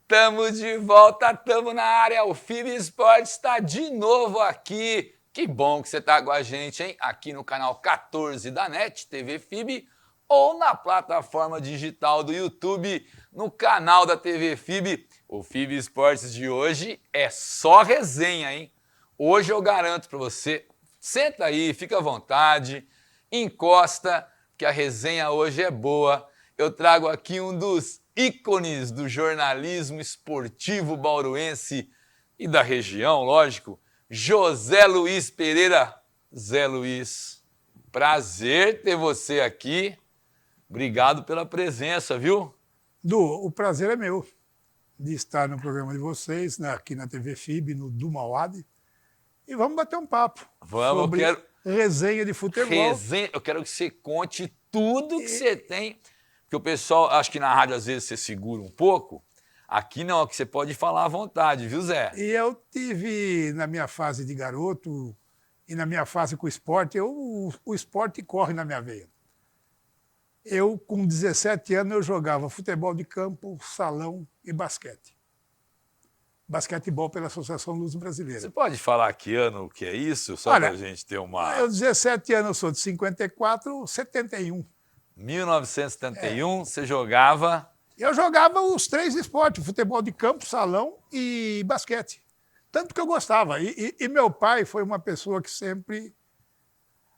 Tamo de volta, tamo na área, o FIB Esportes está de novo aqui. Que bom que você tá com a gente, hein? Aqui no canal 14 da NET, TV FIB, ou na plataforma digital do YouTube, no canal da TV FIB. O FIB Esportes de hoje é só resenha, hein? Hoje eu garanto para você, senta aí, fica à vontade, encosta, que a resenha hoje é boa. Eu trago aqui um dos ícones do jornalismo esportivo bauruense e da região, lógico, José Luiz Pereira. Zé Luiz, prazer ter você aqui. Obrigado pela presença, viu? O prazer é meu de estar no programa de vocês, aqui na TV FIB, no do Mauad. E vamos bater um papo sobre resenha de futebol. Eu quero que você conte tudo que você tem. Porque o pessoal, acho que na rádio às vezes você segura um pouco. Aqui não, que você pode falar à vontade, viu, Zé? E eu tive, na minha fase de garoto e na minha fase com o esporte, o esporte corre na minha veia. Eu, com 17 anos, eu jogava futebol de campo, salão e basquete. Basquetebol pela Associação Luz Brasileira. Você pode falar que ano que é isso? Só para a gente ter uma... Eu, 17 anos, eu sou de 54, 71. 1971, você jogava... Eu jogava os três esportes, futebol de campo, salão e basquete. Tanto que eu gostava. E meu pai foi uma pessoa que sempre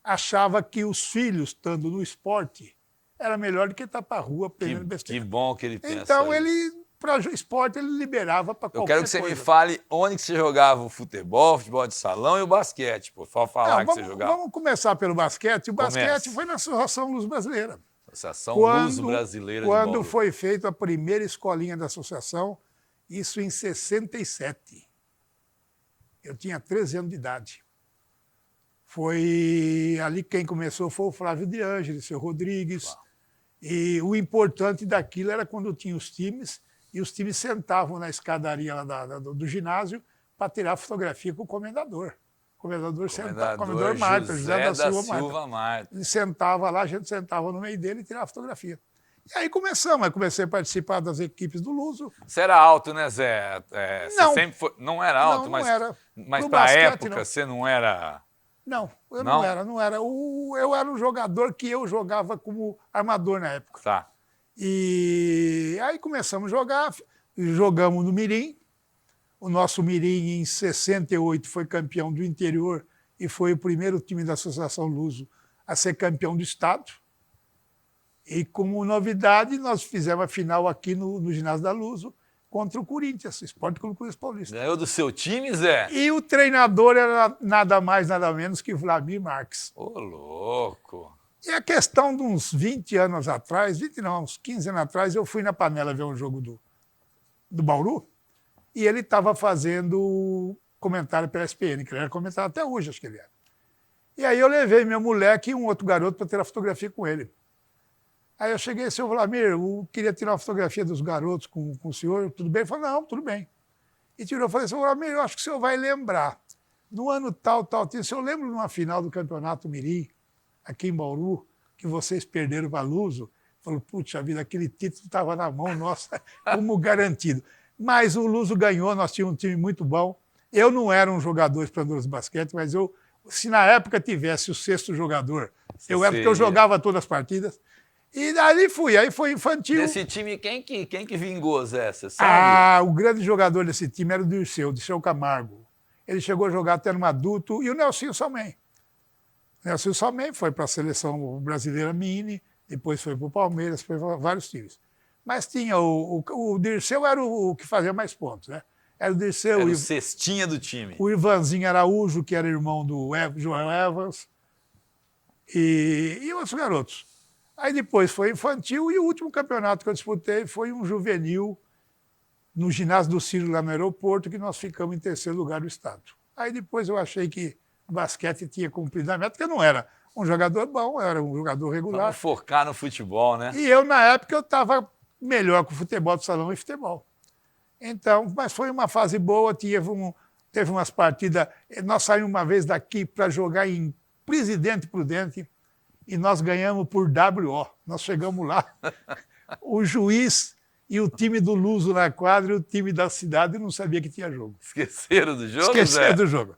achava que os filhos, estando no esporte, era melhor do que estar para a rua pegando besteira. Que bom que ele pensa. Então, ele, para o esporte, ele liberava para qualquer coisa. Eu quero que você me fale onde que você jogava o futebol de salão e o basquete. Pô, só falar que você jogava. Vamos começar pelo basquete. O basquete foi na Associação Luz Brasileira. Associação Luz Brasileira de Bauru. Quando foi feita a primeira escolinha da associação, isso em 67. Eu tinha 13 anos de idade. Foi ali quem começou foi o Flávio de Ângeles, o seu Rodrigues. Uau. E o importante daquilo era quando tinha os times, e os times sentavam na escadaria lá do ginásio para tirar fotografia com o comendador. Comendador Marta, José da Silva Marta. Ele sentava lá, a gente sentava no meio dele e tirava fotografia. E aí começamos, eu comecei a participar das equipes do Luso. Você era alto, né, Zé? Não. Você sempre foi, não era alto, não era. Mas para a época não. Você não era... Não, eu não era. Eu era um jogador que eu jogava como armador na época. Tá. E aí começamos a jogar, jogamos no Mirim. O nosso Mirim, em 68, foi campeão do interior e foi o primeiro time da Associação Luso a ser campeão do estado. E como novidade, nós fizemos a final aqui no ginásio da Luso contra o Corinthians, Esporte Clube Corinthians Paulista. Ganhou do seu time, Zé? E o treinador era nada mais, nada menos que Vladimir Marques. Ô, louco! E a questão de uns 20 anos atrás, uns 15 anos atrás, eu fui na Panela ver um jogo do Bauru. E ele estava fazendo comentário pela SPN, que ele era comentário até hoje, acho que ele era. E aí eu levei meu moleque e um outro garoto para tirar fotografia com ele. Aí eu cheguei e seu Vladimir, eu queria tirar uma fotografia dos garotos com o senhor, tudo bem? Ele falou, não, tudo bem. E tirou, eu falei, seu Vladimir, eu acho que o senhor vai lembrar. No ano tal, o senhor lembra de uma final do Campeonato Mirim, aqui em Bauru, que vocês perderam para a Luso? Falou, puxa vida, aquele título estava na mão nossa, como garantido. Mas o Luso ganhou, nós tínhamos um time muito bom. Eu não era um jogador esplendoroso de basquete, mas se na época tivesse o sexto jogador, eu era porque eu jogava todas as partidas. E aí foi infantil. Desse time, quem que vingou, Zé? Você sabe? O grande jogador desse time era o Dirceu Camargo. Ele chegou a jogar até no adulto, e o Nelsinho Salmen. O Nelsinho Salmen foi para a seleção brasileira mini, depois foi para o Palmeiras, foi para vários times. Mas tinha o Dirceu era o que fazia mais pontos, né? Era o Dirceu. Era o cestinha do time. O Ivanzinho Araújo, que era irmão do João Evans. E outros garotos. Aí depois foi infantil e o último campeonato que eu disputei foi um juvenil no ginásio do Ciro, lá no aeroporto, que nós ficamos em terceiro lugar do estado. Aí depois eu achei que o basquete tinha cumprido a meta, porque eu não era um jogador bom, eu era um jogador regular. Vamos focar no futebol, né? E eu, na época, eu estava melhor com futebol de salão e futebol. Então, mas foi uma fase boa, teve umas partidas. Nós saímos uma vez daqui para jogar em Presidente Prudente e nós ganhamos por WO. Nós chegamos lá, o juiz e o time do Luso na quadra e o time da cidade não sabia que tinha jogo. Esqueceram do jogo, Esqueceram Zé? do jogo.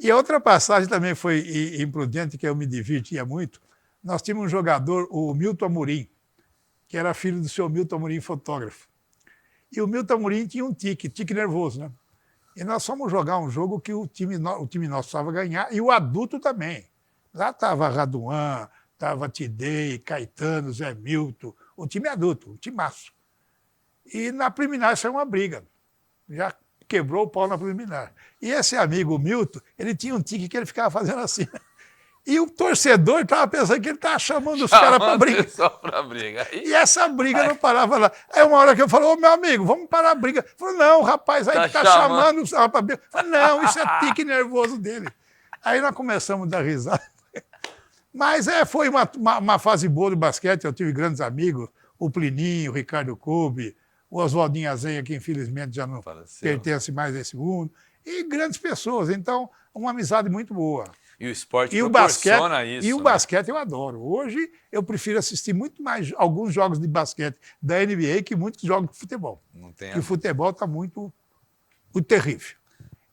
E a outra passagem também foi imprudente, que eu me divertia muito. Nós tínhamos um jogador, o Milton Amorim, que era filho do seu Milton Amorim, fotógrafo. E o Milton Amorim tinha um tique nervoso, né? E nós fomos jogar um jogo que o time nosso precisava ganhar, e o adulto também. Lá estava Raduan, estava Tidei, Caetano, Zé Milton, o time adulto, um timaço. E na preliminar saiu uma briga. Já quebrou o pau na preliminar. E esse amigo Milton, ele tinha um tique que ele ficava fazendo assim. E o torcedor estava pensando que ele estava chamando os caras para briga. Só para briga. E essa briga não parava lá. Aí uma hora que eu falei, ô meu amigo, vamos parar a briga. Ele falou, não, o rapaz aí está chamando os caras para briga. Eu falei, não, isso é tique nervoso dele. Aí nós começamos a dar risada. Mas foi uma fase boa do basquete, eu tive grandes amigos, o Plininho, o Ricardo Kobe, o Oswaldinho Azenha, que infelizmente já não pertence mais a esse mundo, e grandes pessoas. Então, uma amizade muito boa. E o esporte e proporciona o basquete, isso. E o basquete eu adoro. Hoje eu prefiro assistir muito mais alguns jogos de basquete da NBA que muitos jogos de futebol. Não tem. Porque o futebol está muito terrível.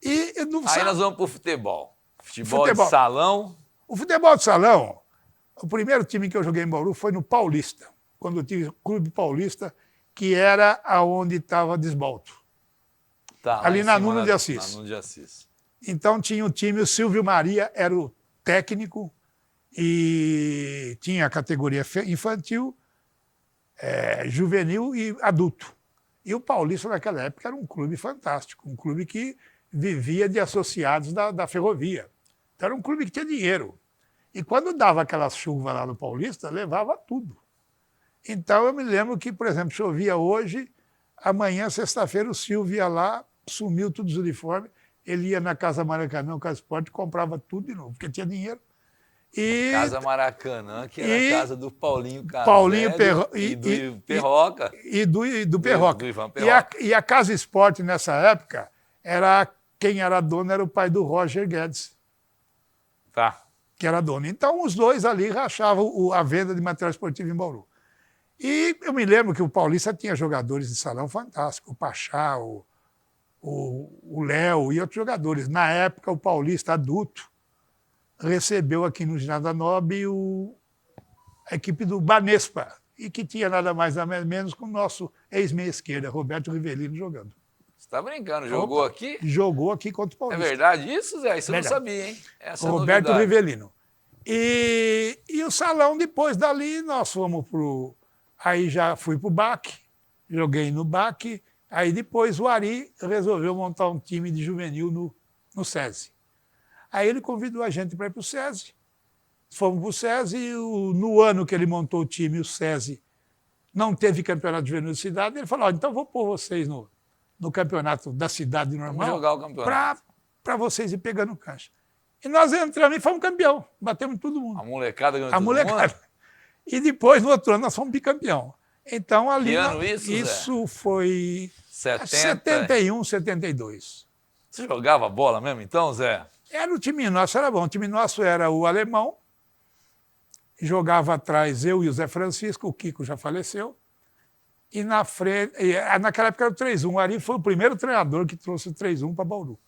Aí nós vamos para o futebol. Futebol de salão. O futebol de salão, o primeiro time que eu joguei em Bauru foi no Paulista, quando eu tive o Clube Paulista, que era aonde estava Desbalto. Tá, ali na Nuno de Assis. Na Nuno de Assis. Então tinha o time, o Silvio Maria era o técnico e tinha a categoria infantil, juvenil e adulto. E o Paulista naquela época era um clube fantástico, um clube que vivia de associados da ferrovia. Então era um clube que tinha dinheiro. E quando dava aquela chuva lá no Paulista, levava tudo. Então eu me lembro que, por exemplo, chovia hoje, amanhã, sexta-feira, o Silvio ia lá, sumiu todos os uniformes, ele ia na Casa Maracanã, Casa Esporte, comprava tudo de novo, porque tinha dinheiro. E Casa Maracanã, que era a casa do Paulinho Casé, Paulinho e do Perroca. E do Perroca. Do Ivan Perroca. E a Casa Esporte, nessa época, quem era dono era o pai do Roger Guedes. Tá. Que era dono. Então, os dois ali rachavam a venda de material esportivo em Bauru. E eu me lembro que o Paulista tinha jogadores de salão fantásticos, o Pachá, o Léo e outros jogadores. Na época, o Paulista adulto recebeu aqui no Ginásio da Nobre a equipe do Banespa, e que tinha nada mais nada menos que o nosso ex-meia esquerda, Roberto Rivelino, jogando. Você está brincando? Jogou aqui? Jogou aqui contra o Paulista. É verdade isso, Zé? Isso eu não sabia, hein? Essa Roberto Rivelino. E o salão, depois dali, nós fomos pro... Aí já fui pro BAC, joguei no BAC. Aí depois o Ari resolveu montar um time de juvenil no SESI. Aí ele convidou a gente para ir pro SESI. Fomos pro SESI e no ano que ele montou o time, o SESI não teve campeonato juvenil de cidade. Ele falou, então vou pôr vocês no campeonato da cidade normal. Vamos jogar o campeonato. Para vocês ir pegando cancha. E nós entramos e fomos campeão. Batemos todo mundo. A molecada ganhou todo mundo. E depois, no outro ano, nós fomos bicampeão. Então, ali... Que ano isso, Zé? Isso foi... 71, 72. Você jogava bola mesmo, então, Zé? Era o time nosso, era bom. O time nosso era o alemão. Jogava atrás eu e o Zé Francisco. O Kiko já faleceu. E na frente... naquela época era o 3-1. O Ari foi o primeiro treinador que trouxe o 3-1 para Bauru.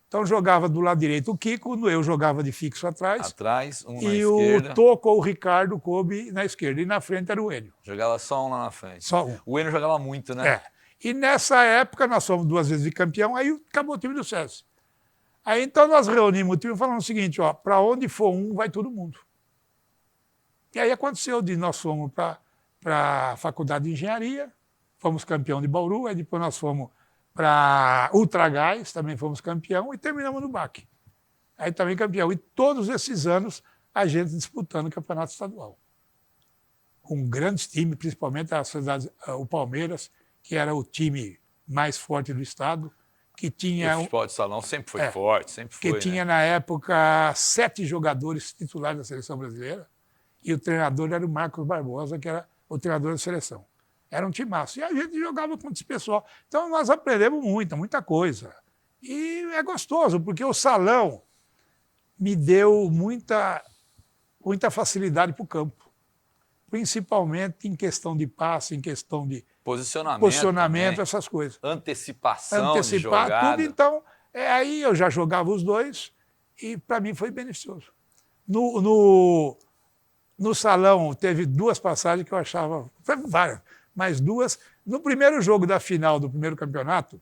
Então jogava do lado direito o Kiko, eu jogava de fixo atrás. Atrás, um na e esquerda. E o Toco ou o Ricardo Kobe na esquerda. E na frente era o Enio. Jogava só um lá na frente. Só um. O Enio jogava muito, né? E nessa época nós fomos 2 vezes campeão, aí acabou o time do SESI. Aí então nós reunimos o time e falamos o seguinte, para onde for um, vai todo mundo. E aí aconteceu nós fomos para a Faculdade de Engenharia, fomos campeão de Bauru, aí depois nós fomos para Ultragás, também fomos campeão, e terminamos no BAC. Aí também campeão. E todos esses anos a gente disputando o campeonato estadual. Com grandes times, principalmente o Palmeiras, que era o time mais forte do estado, que tinha... O futebol de salão sempre foi forte, sempre foi, que tinha, na época, 7 jogadores titulares da seleção brasileira, e o treinador era o Marcos Barbosa, que era o treinador da seleção. Era um timaço. E a gente jogava contra esse pessoal. Então, nós aprendemos muita coisa. E é gostoso, porque o salão me deu muita facilidade para o campo. Principalmente em questão de passe, em questão de Posicionamento também. Essas coisas. Antecipação de jogada. Tudo. Então, aí eu já jogava os dois e para mim foi beneficioso. No salão teve 2 passagens que eu achava, várias, mas 2. No primeiro jogo da final do primeiro campeonato,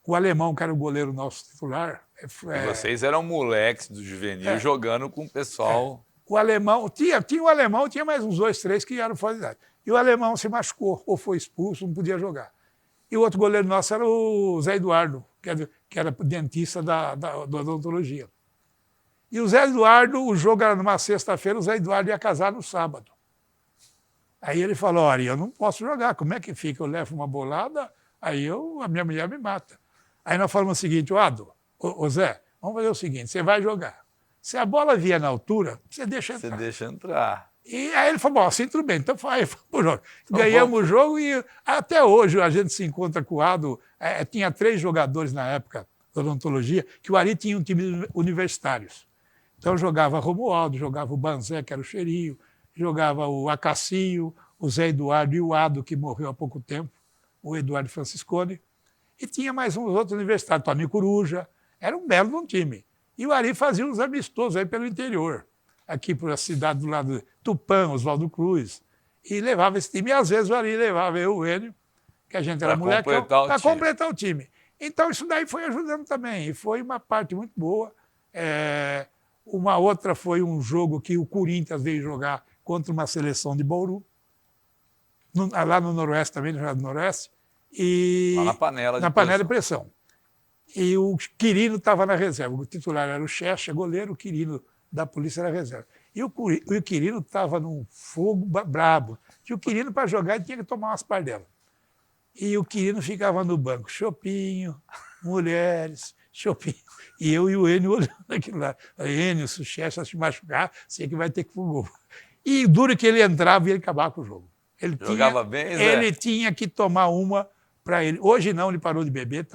o alemão, que era o goleiro nosso titular... E vocês eram moleques do juvenil jogando com o pessoal... O alemão, tinha o alemão, tinha mais uns 2, 3 que eram fora de idade. E o alemão se machucou, ou foi expulso, não podia jogar. E o outro goleiro nosso era o Zé Eduardo, que era dentista da odontologia. E o Zé Eduardo, o jogo era numa sexta-feira, o Zé Eduardo ia casar no sábado. Aí ele falou, olha, eu não posso jogar, como é que fica? Eu levo uma bolada, aí a minha mulher me mata. Aí nós falamos o seguinte, ô Zé, vamos fazer o seguinte, você vai jogar. Se a bola vier na altura, você deixa entrar. Você deixa entrar. E aí ele falou, assim tudo bem, então foi pro jogo. Ganhamos o jogo e até hoje a gente se encontra com o Ado. Tinha 3 jogadores na época da odontologia, que o Ari tinha um time universitários. Então jogava Romualdo, jogava o Banzé, que era o cheirinho, jogava o Acacio, o Zé Eduardo e o Ado, que morreu há pouco tempo, o Eduardo Franciscone. E tinha mais uns outros universitários, Tony Coruja. Era um belo de um time. E o Ari fazia uns amistosos aí pelo interior, aqui por a cidade do lado de Tupã, Oswaldo Cruz. E levava esse time. E às vezes o Ari levava eu, o Enio, que a gente era moleque, para completar o time. Então isso daí foi ajudando também. E foi uma parte muito boa. Uma outra foi um jogo que o Corinthians veio jogar contra uma seleção de Bauru. Lá no Noroeste também, no Jardim do Noroeste. Lá na panela de Na panela de pressão. E o Quirino estava na reserva. O titular era o Checha, goleiro, o Quirino da polícia era reserva. E o Quirino estava num fogo brabo. E o Quirino, para jogar, ele tinha que tomar umas pardelas. E o Quirino ficava no banco, chopinho, mulheres, chopinho. E eu e o Enio olhando aquilo lá. Enio, se o Checha se machucar, sei que vai ter que ir pro gol. E duro que ele entrava e ele acabava com o jogo. Jogava bem, Zé? Ele tinha que tomar uma para ele. Hoje não, ele parou de beber,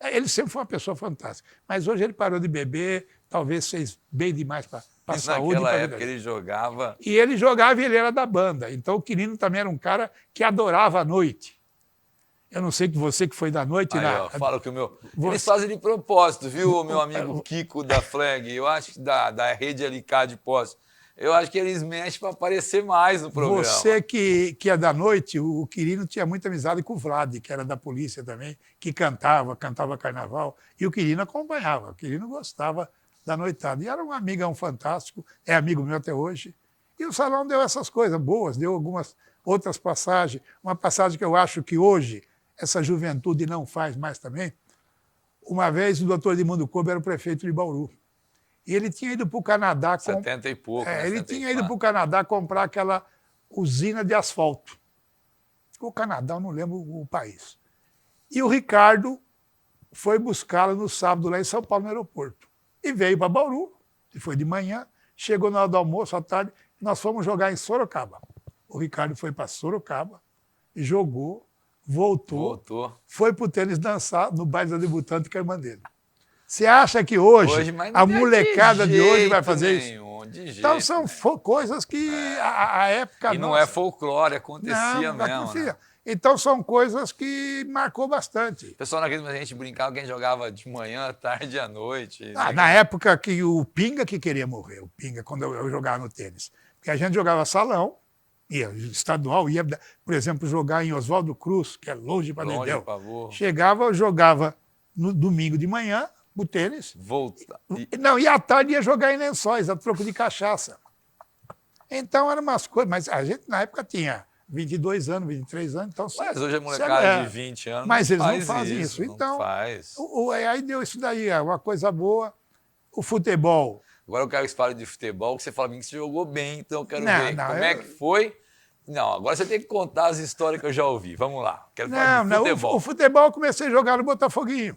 ele sempre foi uma pessoa fantástica, mas hoje ele parou de beber, talvez fez bem demais para a saúde. Naquela época ele jogava... E ele jogava e ele era da banda. Então o Quirino também era um cara que adorava a noite. Eu não sei que você que foi da noite... Fala que o meu... Eles fazem de propósito, viu, meu amigo Kiko da Flag? Eu acho que da rede LK de Posse. Eu acho que eles mexem para aparecer mais no programa. Você que é da noite, o Quirino tinha muita amizade com o Vlad, que era da polícia também, que cantava carnaval, e o Quirino acompanhava. O Quirino gostava da noitada. E era um amigão fantástico, é amigo meu até hoje. E o salão deu essas coisas boas, deu algumas outras passagens. Uma passagem que eu acho que hoje essa juventude não faz mais também. Uma vez o doutor Edmundo Kobe era o prefeito de Bauru. E ele tinha ido para o Canadá... 70 e pouco, né? Ele tinha ido para o Canadá comprar aquela usina de asfalto. O Canadá, eu não lembro o país. E o Ricardo foi buscá-lo no sábado lá em São Paulo, no aeroporto. E veio para Bauru, e foi de manhã, chegou na hora do almoço, à tarde, nós fomos jogar em Sorocaba. O Ricardo foi para Sorocaba, jogou, voltou. Foi para o tênis dançar no baile da debutante com a irmã dele. Você acha que hoje a molecada de hoje vai fazer isso? Então são coisas que a época... E não é folclore, acontecia mesmo. Né? Então são coisas que marcou bastante. O pessoal naquele momento a gente brincava que a gente jogava de manhã, tarde e à noite. Na época que o Pinga que queria morrer, o Pinga, quando eu jogava no tênis. Porque a gente jogava salão, ia estadual, ia, por exemplo, jogar em Oswaldo Cruz, que é longe para Dedéu. Chegava, jogava no domingo de manhã, o tênis. Volta. Não, e à tarde ia jogar em Lençóis, a troco de cachaça. Então eram umas coisas, mas a gente na época tinha 22 anos, 23 anos, então... Mas hoje é molecada de 20 anos. Mas eles não fazem isso. Então, aí deu isso daí, uma coisa boa. O futebol. Agora eu quero que você fale de futebol, que você fala que você jogou bem, então eu quero ver como é que foi. Não, agora você tem que contar as histórias que eu já ouvi. Vamos lá. Quero falar de futebol. O futebol eu comecei a jogar no Botafoguinho.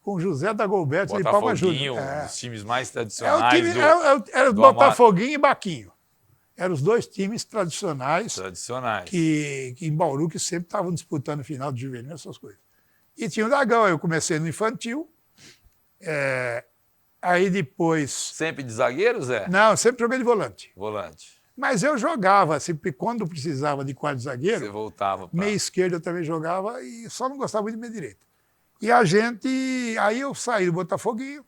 Com José Dagoberto de Palma Júnior. Um dos times mais tradicionais era o Botafoguinho e Baquinho. Eram os 2 times tradicionais. Que em Bauru, que sempre estavam disputando final de juvenil, essas coisas. E tinha o Dragão. Eu comecei no infantil. Aí depois... Sempre de zagueiro, Zé? Não, sempre joguei de volante. Mas eu jogava, sempre quando precisava de quarto Você zagueiro, voltava pra... meia esquerda eu também jogava e só não gostava muito de meia direita. E aí eu saí do Botafoguinho,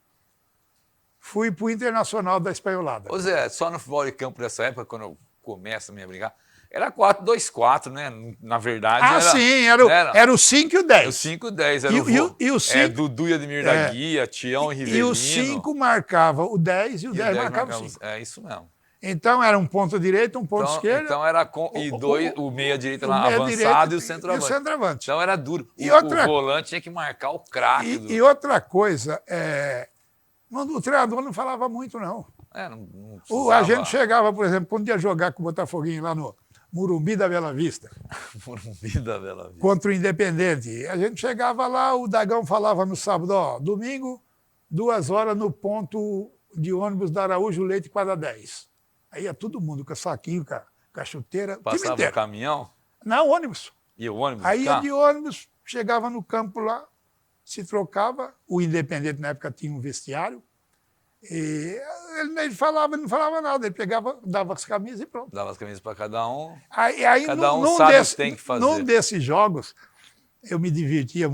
fui pro Internacional da Espanholada. Ô Zé, só no futebol de campo dessa época, quando eu começo a me brincar, era 4-2-4, né? Na verdade, Ah, era... sim, era era o 5 e o 10. o 5-10, era E o 5, Dudu e Ademir da Guia, Tião e Rivelino. e o 5 marcava o 10 e o 10 marcava o 5. É isso mesmo. Então era um ponto direito, um ponto esquerdo. Então era com, e dois, o meia-direita lá meia avançado direita e o centroavante. E o centroavante. Então era duro. E O volante tinha que marcar o craque. E outra coisa, o treinador não falava muito, não. Não precisava... A gente chegava, por exemplo, quando ia jogar com o Botafoguinho lá no Morumbi da Bela Vista. Morumbi da Bela Vista. Contra o Independente. A gente chegava lá, o Dagão falava no sábado, ó, domingo, 2 horas no ponto de ônibus da Araújo Leite, quadra 10. Aí ia todo mundo com saquinho, com a chuteira. Passava o caminhão? Não, ônibus. E o ônibus? Aí ia de ônibus, chegava no campo lá, se trocava. O Independente, na época, tinha um vestiário. E ele falava, não falava nada. Ele pegava, dava as camisas e pronto. Dava as camisas para cada um. Aí cada um sabe o que tem que fazer. Num desses jogos, eu me diverti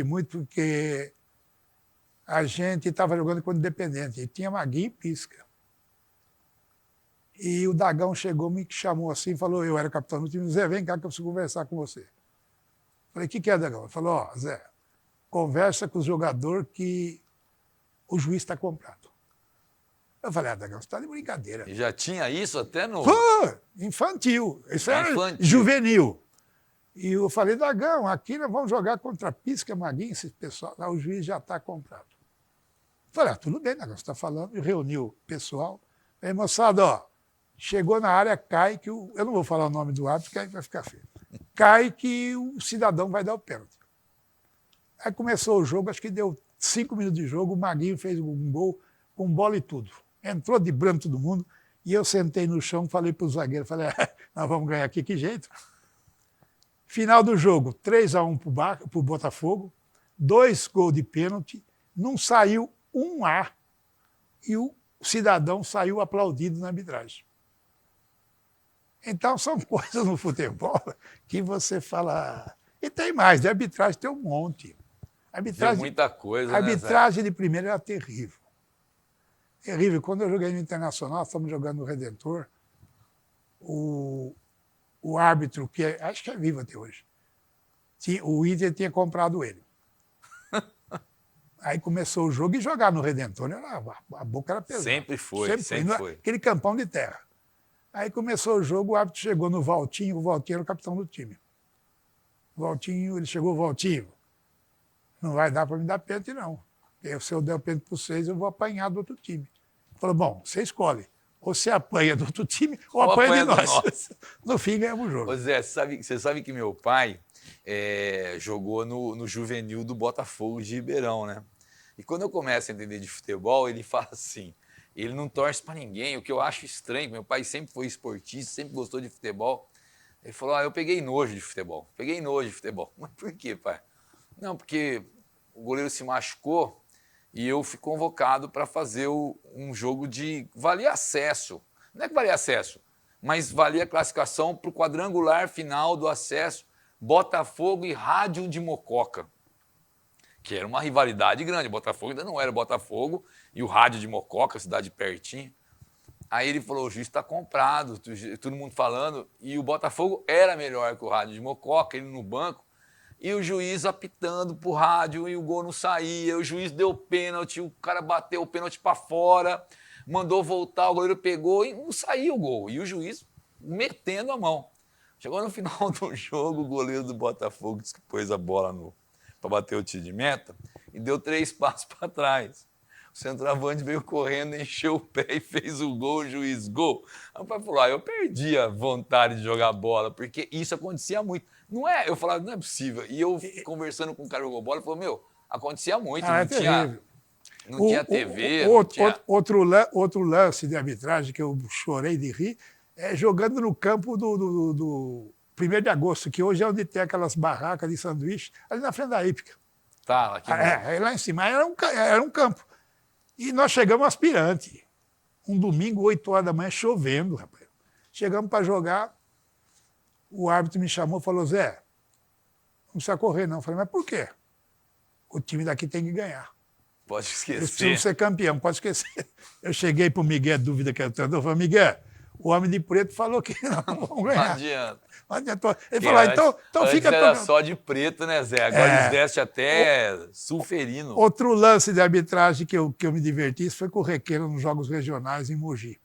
muito porque a gente estava jogando com o Independente. E tinha Maguinho e Pisca. E o Dagão chegou, me chamou assim, falou, eu era capitão do time, Zé, vem cá que eu preciso conversar com você. Falei, o que é, Dagão? Ele falou, ó, Zé, conversa com o jogador que o juiz está comprado. Eu falei, Dagão, você está de brincadeira. E já tinha isso até no... Infantil. Isso era infantil. Juvenil. E eu falei, Dagão, aqui nós vamos jogar contra Pisca, Maguinho, esse pessoal. O juiz já está comprado. Eu falei, tudo bem, Dagão, você está falando. E reuniu o pessoal. Falei, moçada, ó, chegou na área, cai que eu não vou falar o nome do árbitro, porque aí vai ficar feio. Cai que o cidadão vai dar o pênalti. Aí começou o jogo, acho que deu 5 minutos de jogo, o Maguinho fez um gol com bola e tudo. Entrou de branco todo mundo, e eu sentei no chão, falei para o zagueiro, falei, nós vamos ganhar aqui, que jeito? Final do jogo, 3-1 para o Botafogo, 2 gols de pênalti, não saiu um A, e o cidadão saiu aplaudido na arbitragem. Então, são coisas no futebol que você fala... E tem mais, de arbitragem tem um monte. Tem muita coisa, a arbitragem de primeira era terrível. Terrível. Quando eu joguei no Internacional, estamos jogando no Redentor, o árbitro, que acho que é vivo até hoje, o Inter tinha comprado ele. Aí começou o jogo e jogar no Redentor, a boca era pesada. Sempre foi. Aquele campão de terra. Aí começou o jogo, o árbitro chegou no Valtinho, o Valtinho era o capitão do time. Ele chegou, Valtinho, não vai dar para me dar pênalti, não. Se eu der o pênalti para vocês, eu vou apanhar do outro time. Ele falou, bom, você escolhe. Ou você apanha do outro time, ou apanha de nós. No fim, ganhamos o jogo. Ô Zé, você sabe que meu pai jogou no juvenil do Botafogo de Ribeirão, né? E quando eu começo a entender de futebol, ele fala assim, ele não torce para ninguém, o que eu acho estranho, meu pai sempre foi esportista, sempre gostou de futebol. Ele falou, eu peguei nojo de futebol, Mas por quê, pai? Não, porque o goleiro se machucou e eu fui convocado para fazer um jogo de valia acesso. Não é que valia acesso, mas valia classificação para o quadrangular final do acesso Botafogo e Rádio de Mococa, que era uma rivalidade grande. Botafogo ainda não era Botafogo e o Rádio de Mococa, cidade pertinho. Aí ele falou, o juiz está comprado, todo mundo falando, e o Botafogo era melhor que o Rádio de Mococa, ele no banco, e o juiz apitando pro rádio, e o gol não saía, o juiz deu pênalti, o cara bateu o pênalti para fora, mandou voltar, o goleiro pegou e não saía o gol, e o juiz metendo a mão. Chegou no final do jogo, o goleiro do Botafogo disse que pôs a bola para bater o tiro de meta e deu 3 passos para trás. O centroavante veio correndo, encheu o pé e fez o gol, o juiz, gol. Aí o pai falou, eu perdi a vontade de jogar bola, porque isso acontecia muito. Não é, eu falava, não é possível. E eu, conversando com o cara que jogou bola, ele falou, acontecia muito, não tinha TV. Outro lance de arbitragem que eu chorei de rir é jogando no campo do 1º de agosto, que hoje é onde tem aquelas barracas de sanduíche, ali na frente da Hípica. Tá, aqui lá em cima. Era um campo. E nós chegamos aspirante. Um domingo, 8 horas da manhã, chovendo, rapaz. Chegamos para jogar, o árbitro me chamou e falou, Zé, não precisa correr não. Eu falei, mas por quê? O time daqui tem que ganhar. Pode Eles esquecer. precisam ser campeão, pode esquecer. Eu cheguei para o Miguel, dúvida que era o treinador, eu falei, Miguel, o homem de preto falou que não vamos Não ganhar. adianta. Não adiantou. Ele Porque falou, então antes fica era tocando. só de preto, né, Zé? Agora eles vestem até sulferino. Outro lance de arbitragem que eu me diverti foi com o Requena nos Jogos Regionais em Mogi.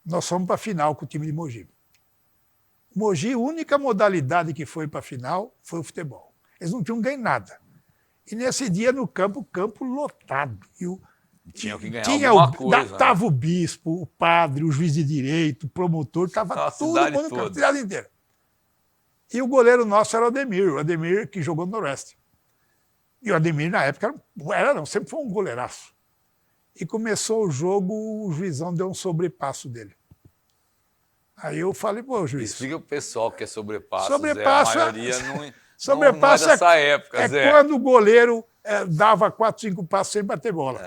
Nós fomos para a final com o time de Mogi. Mogi, a única modalidade que foi para a final foi o futebol. Eles não tinham ganho nada. E nesse dia no campo, o campo lotado. Tinha que ganhar tinha alguma coisa. Tava o bispo, o padre, o juiz de direito, o promotor, tava todo mundo no campo, a cidade inteira. E o goleiro nosso era o Ademir que jogou no Noroeste. E o Ademir, na época, sempre foi um goleiraço. E começou o jogo, o juizão deu um sobrepasso dele. Aí eu falei, pô, juiz... Explica pro pessoal que é sobrepasso, Sobrepasso Zé. A maioria não sobrepasso é dessa época, é Zé. quando o goleiro dava 4, 5 passos sem bater bola.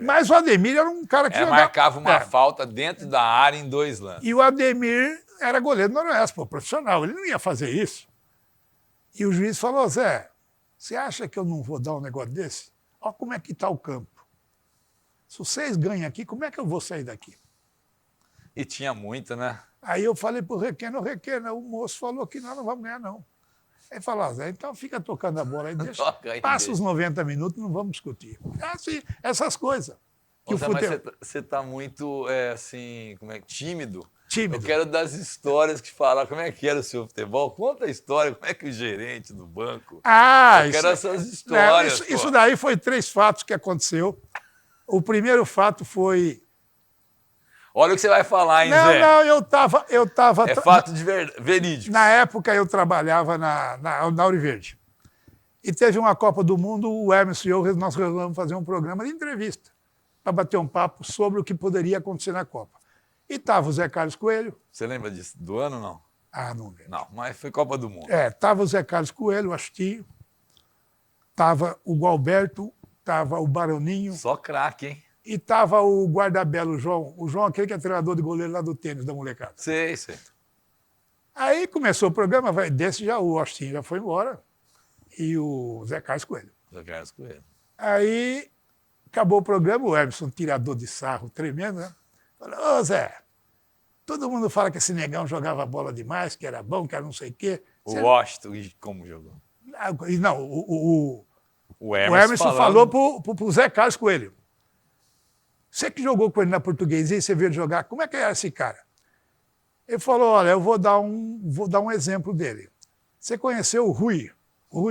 Mas o Ademir era um cara que jogava... marcava uma falta dentro da área em 2 lances. E o Ademir era goleiro do Noroeste, pô, profissional. Ele não ia fazer isso. E o juiz falou, Zé, você acha que eu não vou dar um negócio desse? Olha como é que está o campo. Se vocês ganham aqui, como é que eu vou sair daqui? E tinha muito, né? Aí eu falei pro Requena, o moço falou que nós não vamos ganhar, não. Aí falou, Zé, então fica tocando a bola aí, passa os 90 minutos, não vamos discutir. Assim, essas coisas. Mas você tá muito, tímido. Tímido. Eu quero das histórias que falar como é que era o seu futebol. Conta a história, como é que o gerente do banco... eu quero essas histórias. Isso daí foi 3 fatos que aconteceu. O primeiro fato foi... Olha o que você vai falar, hein, Zé? Não, eu tava... É fato de verídico. Na época eu trabalhava na Auriverde. E teve uma Copa do Mundo, o Emerson e eu, nós resolvemos fazer um programa de entrevista para bater um papo sobre o que poderia acontecer na Copa. E tava o Zé Carlos Coelho. Você lembra disso? Do ano, não? Não lembro. Não, mas foi Copa do Mundo. Tava o Zé Carlos Coelho, o Astinho. Tava o Gualberto, tava o Baroninho. Só craque, hein? E tava o guarda-belo, o João. O João, aquele que é treinador de goleiro lá do tênis, da molecada. Sei. Aí começou o programa, desse já o Austin já foi embora e o Zé Carlos Coelho. Aí acabou o programa, o Emerson, tirador de sarro tremendo, né? Falou, ô Zé, todo mundo fala que esse negão jogava bola demais, que era bom, que era não sei o quê. O Washington, como jogou? Não, o Emerson falou pro Zé Carlos Coelho. Você que jogou com ele na Portuguesinha, você viu ele jogar, como é que era esse cara? Ele falou, olha, eu vou dar um exemplo dele. Você conheceu o Rui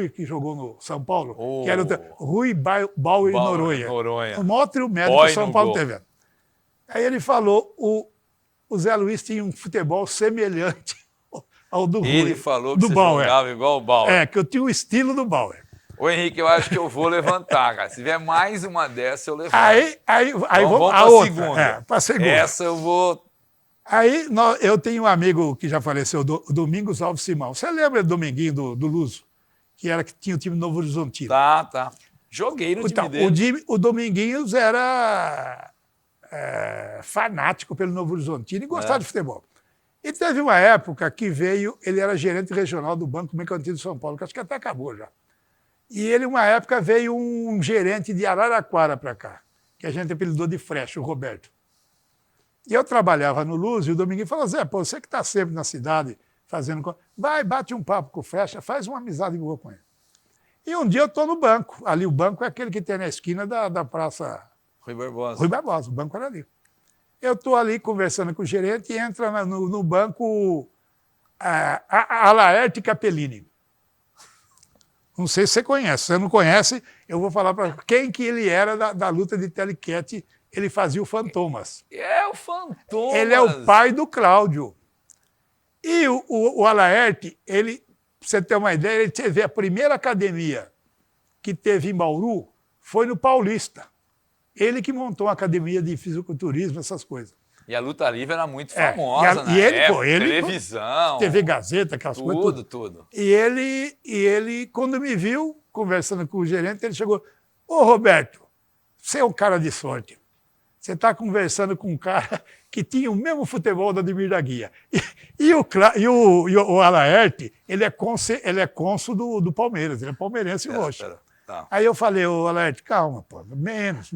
que jogou no São Paulo? Que era o Rui Bauer e Noronha. O maior trio médio que o São Paulo teve. Aí ele falou, o Zé Luiz tinha um futebol semelhante ao do Rui. Ele falou que do você Bauer. Jogava igual o Bauer. Que eu tinha o estilo do Bauer. Ô, Henrique, eu acho que eu vou levantar, cara. Se tiver mais uma dessa, eu levanto. Aí vamos para a segunda. Pra segunda. Essa eu vou... Aí eu tenho um amigo que já faleceu, o Domingos Alves Simão. Você lembra do Dominguinho do Luso? Que tinha o time Novo Horizontino. Tá. Joguei no time dele. O Dominguinhos era fanático pelo Novo Horizontino e gostava de futebol. E teve uma época que ele era gerente regional do Banco Mercantil de São Paulo, que acho que até acabou já. E ele, uma época, veio um gerente de Araraquara para cá, que a gente apelidou de Frecha, o Roberto. E eu trabalhava no Luz e o Dominguinho falou, Zé, pô, você que está sempre na cidade fazendo... Vai, bate um papo com o Frecha, faz uma amizade boa com ele. E um dia eu estou no banco. Ali o banco é aquele que tem na esquina da Praça... Rui Barbosa. Rui Barbosa, o banco era ali. Eu estou ali conversando com o gerente e entra no banco a Laerte Capellini. Não sei se você conhece. Se você não conhece, eu vou falar para quem que ele era da luta de Telequete. Ele fazia o Fantomas. É o Fantomas. Ele é o pai do Cláudio. E o Alaerte, pra você ter uma ideia, ele teve a primeira academia que teve em Bauru, foi no Paulista. Ele que montou a academia de fisiculturismo, essas coisas. E a luta livre era muito famosa na época, televisão. TV Gazeta, aquelas coisas. Tudo. E ele, quando me viu, conversando com o gerente, ele chegou, ô Roberto, você é um cara de sorte. Você está conversando com um cara que tinha o mesmo futebol do Ademir da Guia. E o Alaerte, ele é cônsul do Palmeiras, ele é palmeirense roxo. Tá. Aí eu falei, ô Alaerte, calma, pô, menos.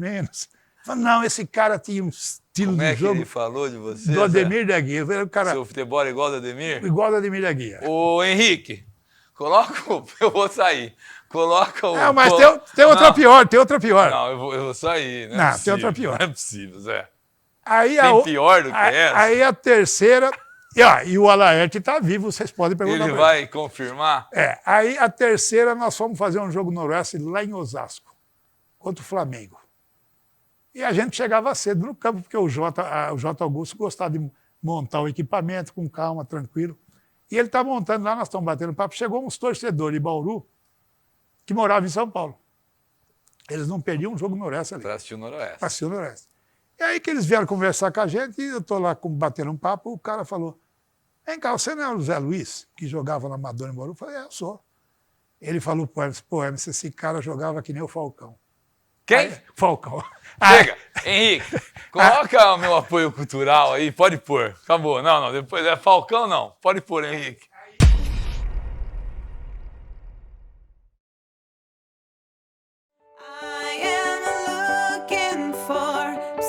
Falei, não, esse cara tinha um estilo Como de é que jogo ele falou de você? do Ademir da Guia. O cara, Seu futebol é igual ao do Ademir? igual ao Ademir da Guia. Ô, Henrique, coloca o... Eu vou sair. Coloca o... Não, mas tem outra pior, Não, eu vou sair. Não, tem outra pior. Não é possível, Zé. Aí Tem pior do que essa? Aí a terceira... E o Alaerte está vivo, vocês podem perguntar Ele pra vai confirmar? Aí a terceira, nós fomos fazer um jogo noroeste lá em Osasco, contra o Flamengo. E a gente chegava cedo no campo, porque o J. Augusto gostava de montar o equipamento com calma, tranquilo. E ele está montando lá, nós estamos batendo papo. Chegou uns torcedores de Bauru que moravam em São Paulo. Eles não perdiam um jogo noroeste ali. Para assistir o Noroeste. Para assistir o noroeste. E aí que eles vieram conversar com a gente, e eu estou lá batendo um papo, o cara falou, vem cá, você não é o Zé Luiz, que jogava na Madonna em Bauru? Eu falei, eu sou. Ele falou pro Hermes, pô, Hermes, esse cara jogava que nem o Falcão. Quem? Aí, Falcão. Chega, Henrique, coloca o meu apoio cultural aí, pode pôr. Acabou, não, depois é Falcão, não. Pode pôr, Henrique.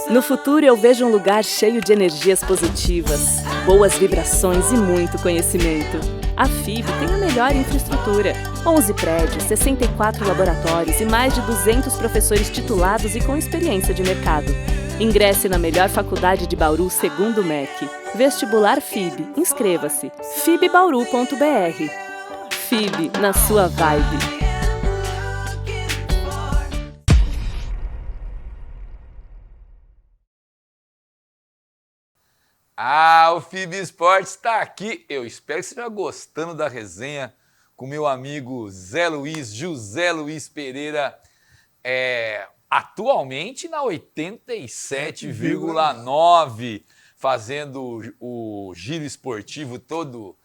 No futuro, eu vejo um lugar cheio de energias positivas, boas vibrações e muito conhecimento. A FIB tem a melhor infraestrutura. 11 prédios, 64 laboratórios e mais de 200 professores titulados e com experiência de mercado. Ingresse na melhor faculdade de Bauru segundo o MEC. Vestibular FIB. Inscreva-se. fibbauru.br. FIB, na sua vibe. O FIB Esportes está aqui. Eu espero que você esteja gostando da resenha com meu amigo Zé Luiz, José Luiz Pereira, atualmente na 87,9, fazendo o giro esportivo todo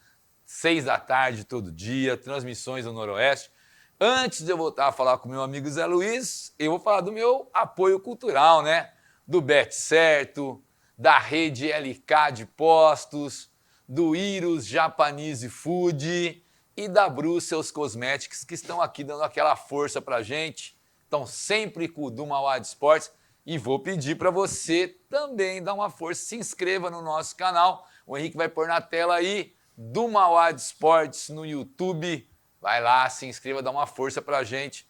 6 da tarde, todo dia, transmissões do Noroeste. Antes de eu voltar a falar com meu amigo Zé Luiz, eu vou falar do meu apoio cultural, né? Do Bet Certo, da rede LK de postos, do Iros Japanese Food e da Brussels Cosmetics, que estão aqui dando aquela força pra gente. Estão sempre com o do Mauá de Esportes. E vou pedir para você também dar uma força, se inscreva no nosso canal. O Henrique vai pôr na tela aí, do Mauá de Esportes no YouTube. Vai lá, se inscreva, dá uma força pra gente.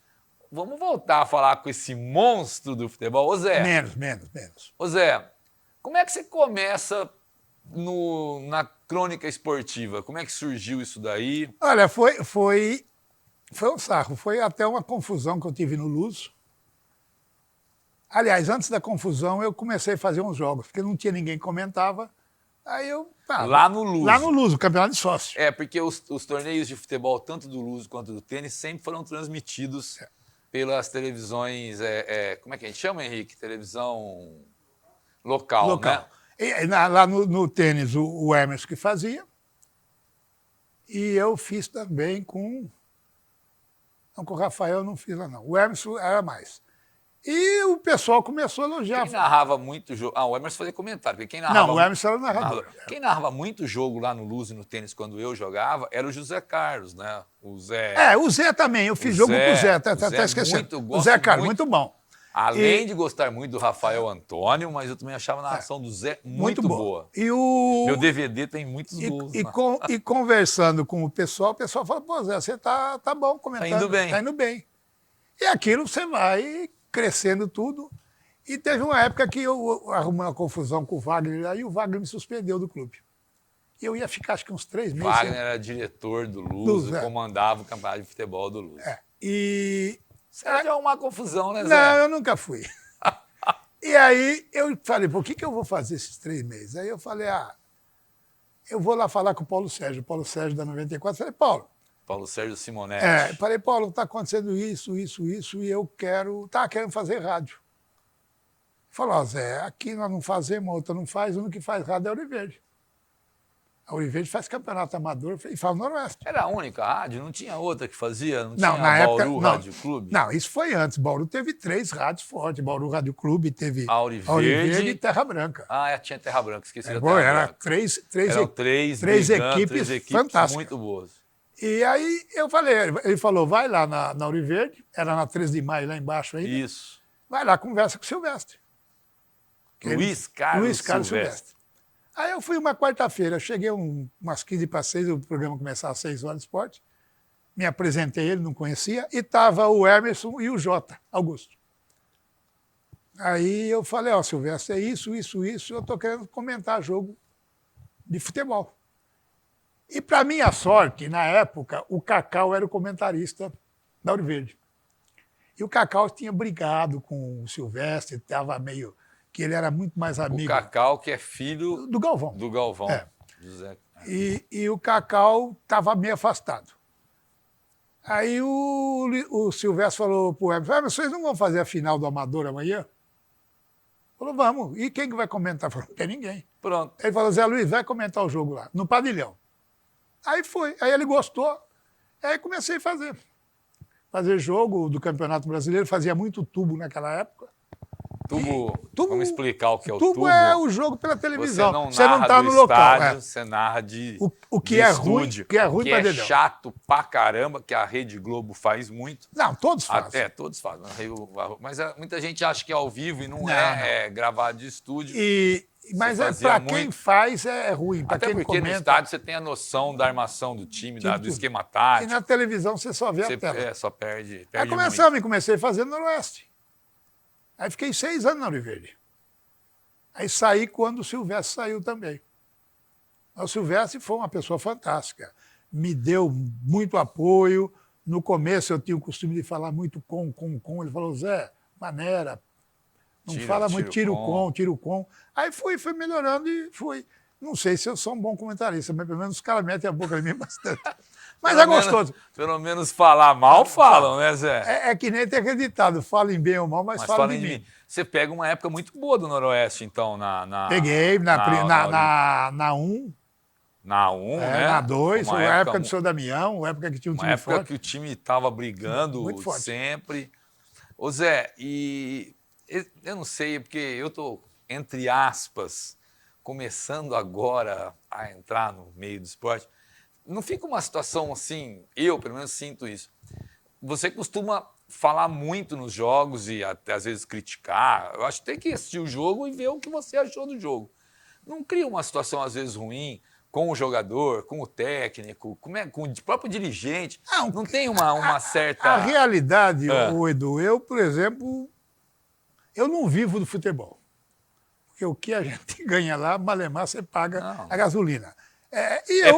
Vamos voltar a falar com esse monstro do futebol. Ô Zé. Menos. Ô Zé, como é que você começa na crônica esportiva? Como é que surgiu isso daí? Olha, foi um sarro. Foi até uma confusão que eu tive no Luso. Aliás, antes da confusão, eu comecei a fazer uns jogos, porque não tinha ninguém que comentava. Aí eu... Lá no Luso? Lá no Luso, campeonato de sócio. Porque os torneios de futebol, tanto do Luso quanto do tênis, sempre foram transmitidos pelas televisões... como é que a gente chama, Henrique? Televisão... Local, né? E, lá no tênis, o Hermes que fazia. E eu fiz também com... Não, com o Rafael eu não fiz lá, não. O Hermes era mais. E o pessoal começou a elogiar. Quem narrava muito jogo... o Hermes fazia comentário. Porque quem narrava... Não, o Hermes era o narrador. Quem narrava muito jogo lá no Luso e no tênis quando eu jogava era o José Carlos, né? O Zé... O Zé também. Eu fiz jogo com o Zé. Até esquecendo. O Zé Carlos, muito bom. Além de gostar muito do Rafael Antônio, mas eu também achava a narração do Zé muito boa. Meu DVD tem muitos gols. E conversando com o pessoal fala, pô, Zé, você tá bom comentando. Tá indo bem. Tá indo bem. E aquilo você vai crescendo tudo. E teve uma época que eu arrumei uma confusão com o Wagner, aí o Wagner me suspendeu do clube. E eu ia ficar acho que uns 3 meses. Wagner era diretor do Luso, comandava o campeonato de futebol do Luso. Você já é uma confusão, né, Zé? Não, eu nunca fui. E aí eu falei, por que eu vou fazer esses 3 meses? Aí eu falei, eu vou lá falar com o Paulo Sérgio da 94. Eu falei, Paulo Sérgio Simonetti. Falei, Paulo, está acontecendo isso, e eu estava querendo fazer rádio. Falou, Zé, aqui nós não fazemos, outra não faz, o único que faz rádio é o Ouro Verde. A Ouro Verde faz campeonato amador e fala Noroeste. Era a única rádio? Não tinha outra que fazia? Não Não, tinha na época, Bauru não. Rádio Clube? Não, isso foi antes. Bauru teve 3 rádios fortes. Bauru Rádio Clube teve A Ouro Verde e Terra Branca. Tinha Terra Branca, esqueci da Bom, Terra era Branca. três brigando, equipes equipes fantásticas. muito boas. E aí eu falei, ele falou, vai lá na Ouro Verde, era na 13 de maio, lá embaixo ainda. Isso. Vai lá, conversa com o Silvestre. Luiz Carlos Silvestre. Aí eu fui uma quarta-feira, cheguei umas 15:06, o programa começava às 6 horas de esporte. Me apresentei ele, não conhecia, e estava o Emerson e o Jota, Augusto. Aí eu falei, ó, Silvestre, é isso, eu estou querendo comentar jogo de futebol. E para minha sorte, na época, o Cacau era o comentarista da Ouro Verde. E o Cacau tinha brigado com o Silvestre, estava meio... que ele era muito mais amigo... O Cacau, que é filho... Do Galvão. Do Galvão. É. José. E o Cacau estava meio afastado. Aí o Silvestre falou pro Emerson, vocês não vão fazer a final do Amador amanhã? Falou, vamos. E quem que vai comentar? Falou, não tem ninguém. Pronto. Ele falou, Zé Luiz, vai comentar o jogo lá, no pavilhão. Aí foi. Aí ele gostou. Aí comecei a fazer. Fazer jogo do Campeonato Brasileiro, fazia muito tubo naquela época. Tubo, vamos explicar o que é o tubo. tubo. É o jogo pela televisão. Você não está do no local. Estádio, você narra de o que de é estúdio, ruim, que é ruim que pra é dedéu. chato pra caramba, que a Rede Globo faz muito. Não, todos fazem. Até, todos fazem. Mas muita gente acha que é ao vivo e não, é gravado de estúdio. Mas fazia para muito. quem faz é ruim. Pra Até quem porque comenta, no estádio você tem a noção da armação do time, do tudo. esquema E tático. na televisão você só vê a tela. Só perde Aí muito. comecei a fazer no Noroeste. Aí fiquei 6 anos na Ouro Verde. Aí saí quando o Silvestre saiu também. O Silvestre foi uma pessoa fantástica. Me deu muito apoio. No começo eu tinha o costume de falar muito com. Ele falou, Zé, maneira, não fala muito, tira o com. Aí fui melhorando e fui. Não sei se eu sou um bom comentarista, mas pelo menos os caras metem a boca em mim bastante. Mas é gostoso. Pelo menos falar mal falam, né, Zé? É que nem ter acreditado. Falem bem ou mal, mas falem de mim. Você pega uma época muito boa do Noroeste, então, Peguei na 1. Na 1, né? Na 2, Uma a época do seu Damião, a época que tinha um time época forte. que o time estava brigando Muito forte. sempre. Ô Zé, e eu não sei, porque eu tô, entre aspas, começando agora a entrar no meio do esporte. Não fica uma situação assim, eu pelo menos sinto isso. Você costuma falar muito nos jogos e até às vezes criticar. Eu acho que tem que assistir o jogo e ver o que você achou do jogo. Não cria uma situação às vezes ruim com o jogador, com o técnico, com o próprio dirigente. Não tem uma certa... A realidade, Edu, eu, por exemplo, eu não vivo do futebol. Porque o que a gente ganha lá, malemar, você paga a gasolina.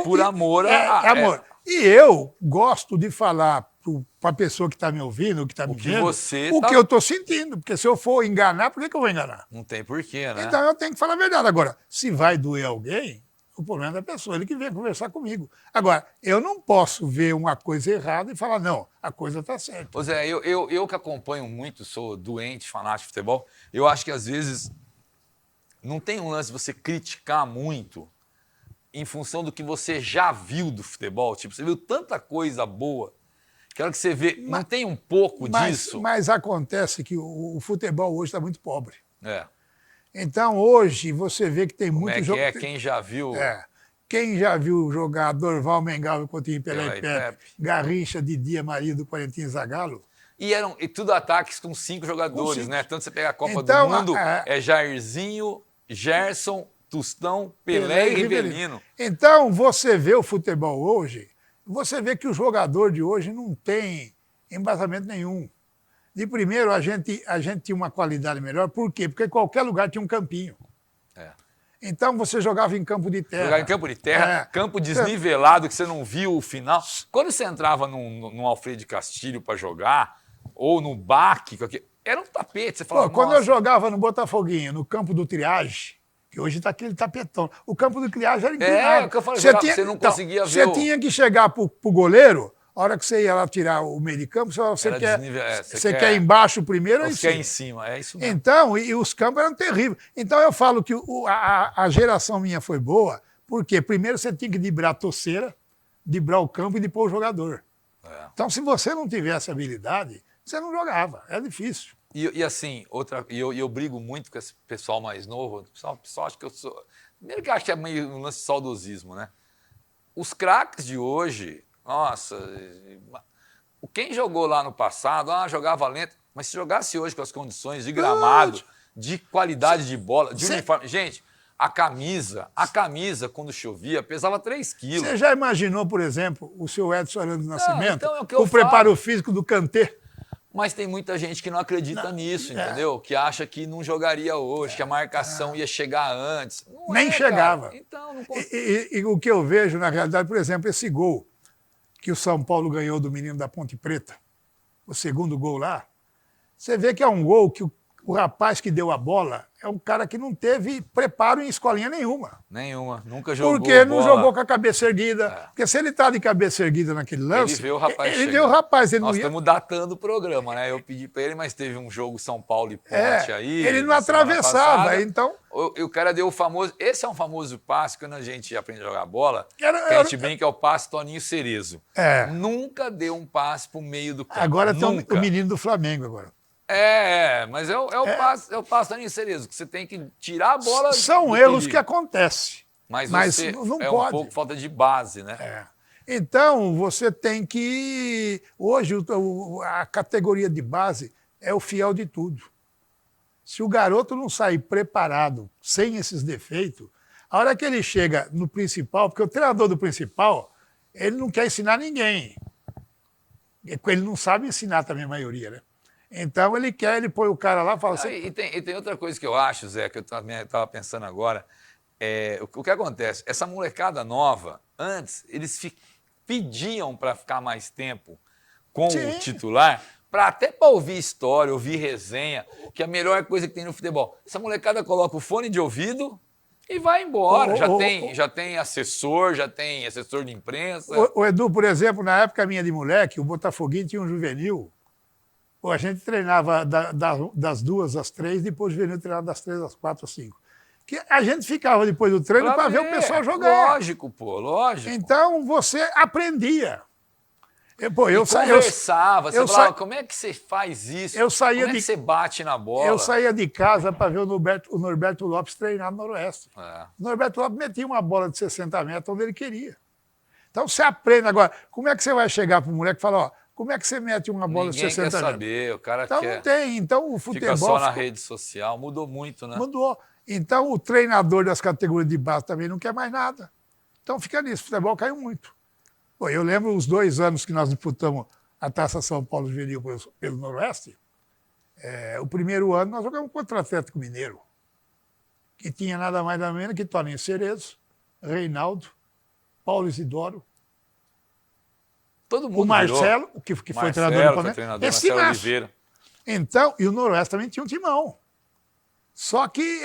Por amor amor. E eu gosto de falar para a pessoa que está me ouvindo, que está me vendo, que eu estou sentindo. Porque se eu for enganar, por que eu vou enganar? Não tem porquê, né? Então eu tenho que falar a verdade. Agora, se vai doer alguém, o problema é da pessoa, ele que vem conversar comigo. Agora, eu não posso ver uma coisa errada e falar, não, a coisa está certa. Ô Zé, eu que acompanho muito, sou doente, fanático de futebol, eu acho que às vezes não tem um lance de você criticar muito em função do que você já viu do futebol. Tipo, você viu tanta coisa boa que a hora que você vê, não tem um pouco disso? Mas acontece que o futebol hoje está muito pobre. É. Então, hoje, você vê que tem muito jogo. Quem já viu... Quem já viu jogar Dorval, Mengal, Coutinho, Pelé e Pepe, Garrincha, Didia, Maria do Quarentinho Zagallo... E tudo ataques com 5 jogadores, né? Tanto você pega a Copa do Mundo, é Jairzinho, Gerson, Tostão, Pelé e Rivelino. Então, você vê o futebol hoje, você vê que o jogador de hoje não tem embasamento nenhum. De primeiro, a gente tinha uma qualidade melhor. Por quê? Porque qualquer lugar tinha um campinho. Então, você jogava em campo de terra. Jogava em campo de terra, campo desnivelado, que você não viu o final. Quando você entrava num Alfredo Castilho para jogar, ou no Baque, era um tapete. Você falava, quando eu jogava no Botafoguinho, no campo do Triage, que hoje está aquele tapetão, o campo do Triage era inclinado. O que eu falei, você não conseguia ver. Você tinha que chegar para o goleiro, a hora que você ia lá tirar o meio de campo, você quer embaixo primeiro ou em cima? Quer em cima, é isso mesmo. Então, e os campos eram terríveis. Então eu falo que a geração minha foi boa, Porque primeiro você tinha que driblar a torceira, driblar o campo e depois o jogador. Então, se você não tivesse habilidade, você não jogava. É difícil. E assim, eu brigo muito com esse pessoal mais novo. O pessoal acha que eu sou... Primeiro que eu acho que é meio um lance de saudosismo, né? Os craques de hoje, nossa... Quem jogou lá no passado, jogava lento. Mas se jogasse hoje com as condições de gramado, de qualidade de bola, de uniforme... Gente, a camisa, quando chovia, pesava 3 quilos. Você já imaginou, por exemplo, o seu Edson Arantes do Nascimento, então é o que com eu o preparo falo. físico do Kanté? Mas tem muita gente que não acredita nisso, entendeu? Que acha que não jogaria hoje, que a marcação ia chegar antes. Não Nem chegava. Cara. Então, não e o que eu vejo, na realidade, por exemplo, esse gol que o São Paulo ganhou do menino da Ponte Preta, o segundo gol lá, você vê que é um gol que o rapaz que deu a bola é um cara que não teve preparo em escolinha nenhuma. Nenhuma, nunca jogou Porque não bola. jogou com a cabeça erguida. Porque se ele tá de cabeça erguida naquele lance, ele vê o rapaz ele vê o rapaz. Ele Nós não ia... estamos datando o programa, né? Eu pedi para ele, mas teve um jogo São Paulo e Ponte aí. Ele não atravessava, passada. então... O cara deu o famoso... Esse é um famoso passe, quando a gente aprende a jogar bola, que a gente brinca, é o passe Toninho Cerezo. Nunca deu um passe pro meio do campo. Agora nunca. tem o menino do Flamengo agora. Mas é o passe Toninho Cerezo, que você tem que tirar a bola... São erros que acontecem. Mas você não pode. Um pouco falta de base, né? Então, você tem que... Hoje, a categoria de base é o fiel de tudo. Se o garoto não sair preparado, sem esses defeitos, a hora que ele chega no principal, porque o treinador do principal, ele não quer ensinar ninguém. Ele não sabe ensinar também a maioria, né? Então, ele põe o cara lá e fala assim... E tem outra coisa que eu acho, Zé, que eu estava pensando agora. O que acontece? Essa molecada nova, antes, eles pediam para ficar mais tempo com o titular, até para ouvir história, ouvir resenha, que é a melhor coisa que tem no futebol. Essa molecada coloca o fone de ouvido e vai embora. Já tem assessor de imprensa. O Edu, por exemplo, na época minha de moleque, o Botafoguinho tinha um juvenil. A gente treinava das 2 às 3, depois o juvenil treinava das 3 às 4 às 5. Que a gente ficava depois do treino para ver o pessoal jogar. Lógico, lógico. Então você aprendia. Conversava, você falava, como é que você faz isso? Como é que você bate na bola? Eu saía de casa para ver o Norberto Lopes treinar no Noroeste. O Norberto Lopes metia uma bola de 60 metros onde ele queria. Então você aprende. Agora, como é que você vai chegar para o moleque e falar, como é que você mete uma bola de 60 metros? Ninguém quer saber, o cara então, quer. Não tem. Então o futebol... Fica só na rede social, mudou muito, né? Mudou. Então o treinador das categorias de base também não quer mais nada. Então fica nisso, o futebol caiu muito. Eu lembro os 2 anos que nós disputamos a Taça São Paulo Juvenil pelo Noroeste. O primeiro ano nós jogamos contra o Atlético Mineiro, que tinha nada mais nada menos que Toninho Cerezo, Reinaldo, Paulo Isidoro, todo mundo o Marcelo, que foi treinador do Palmeiras. Marcelo Oliveira. Então, e o Noroeste também tinha um timão. Só que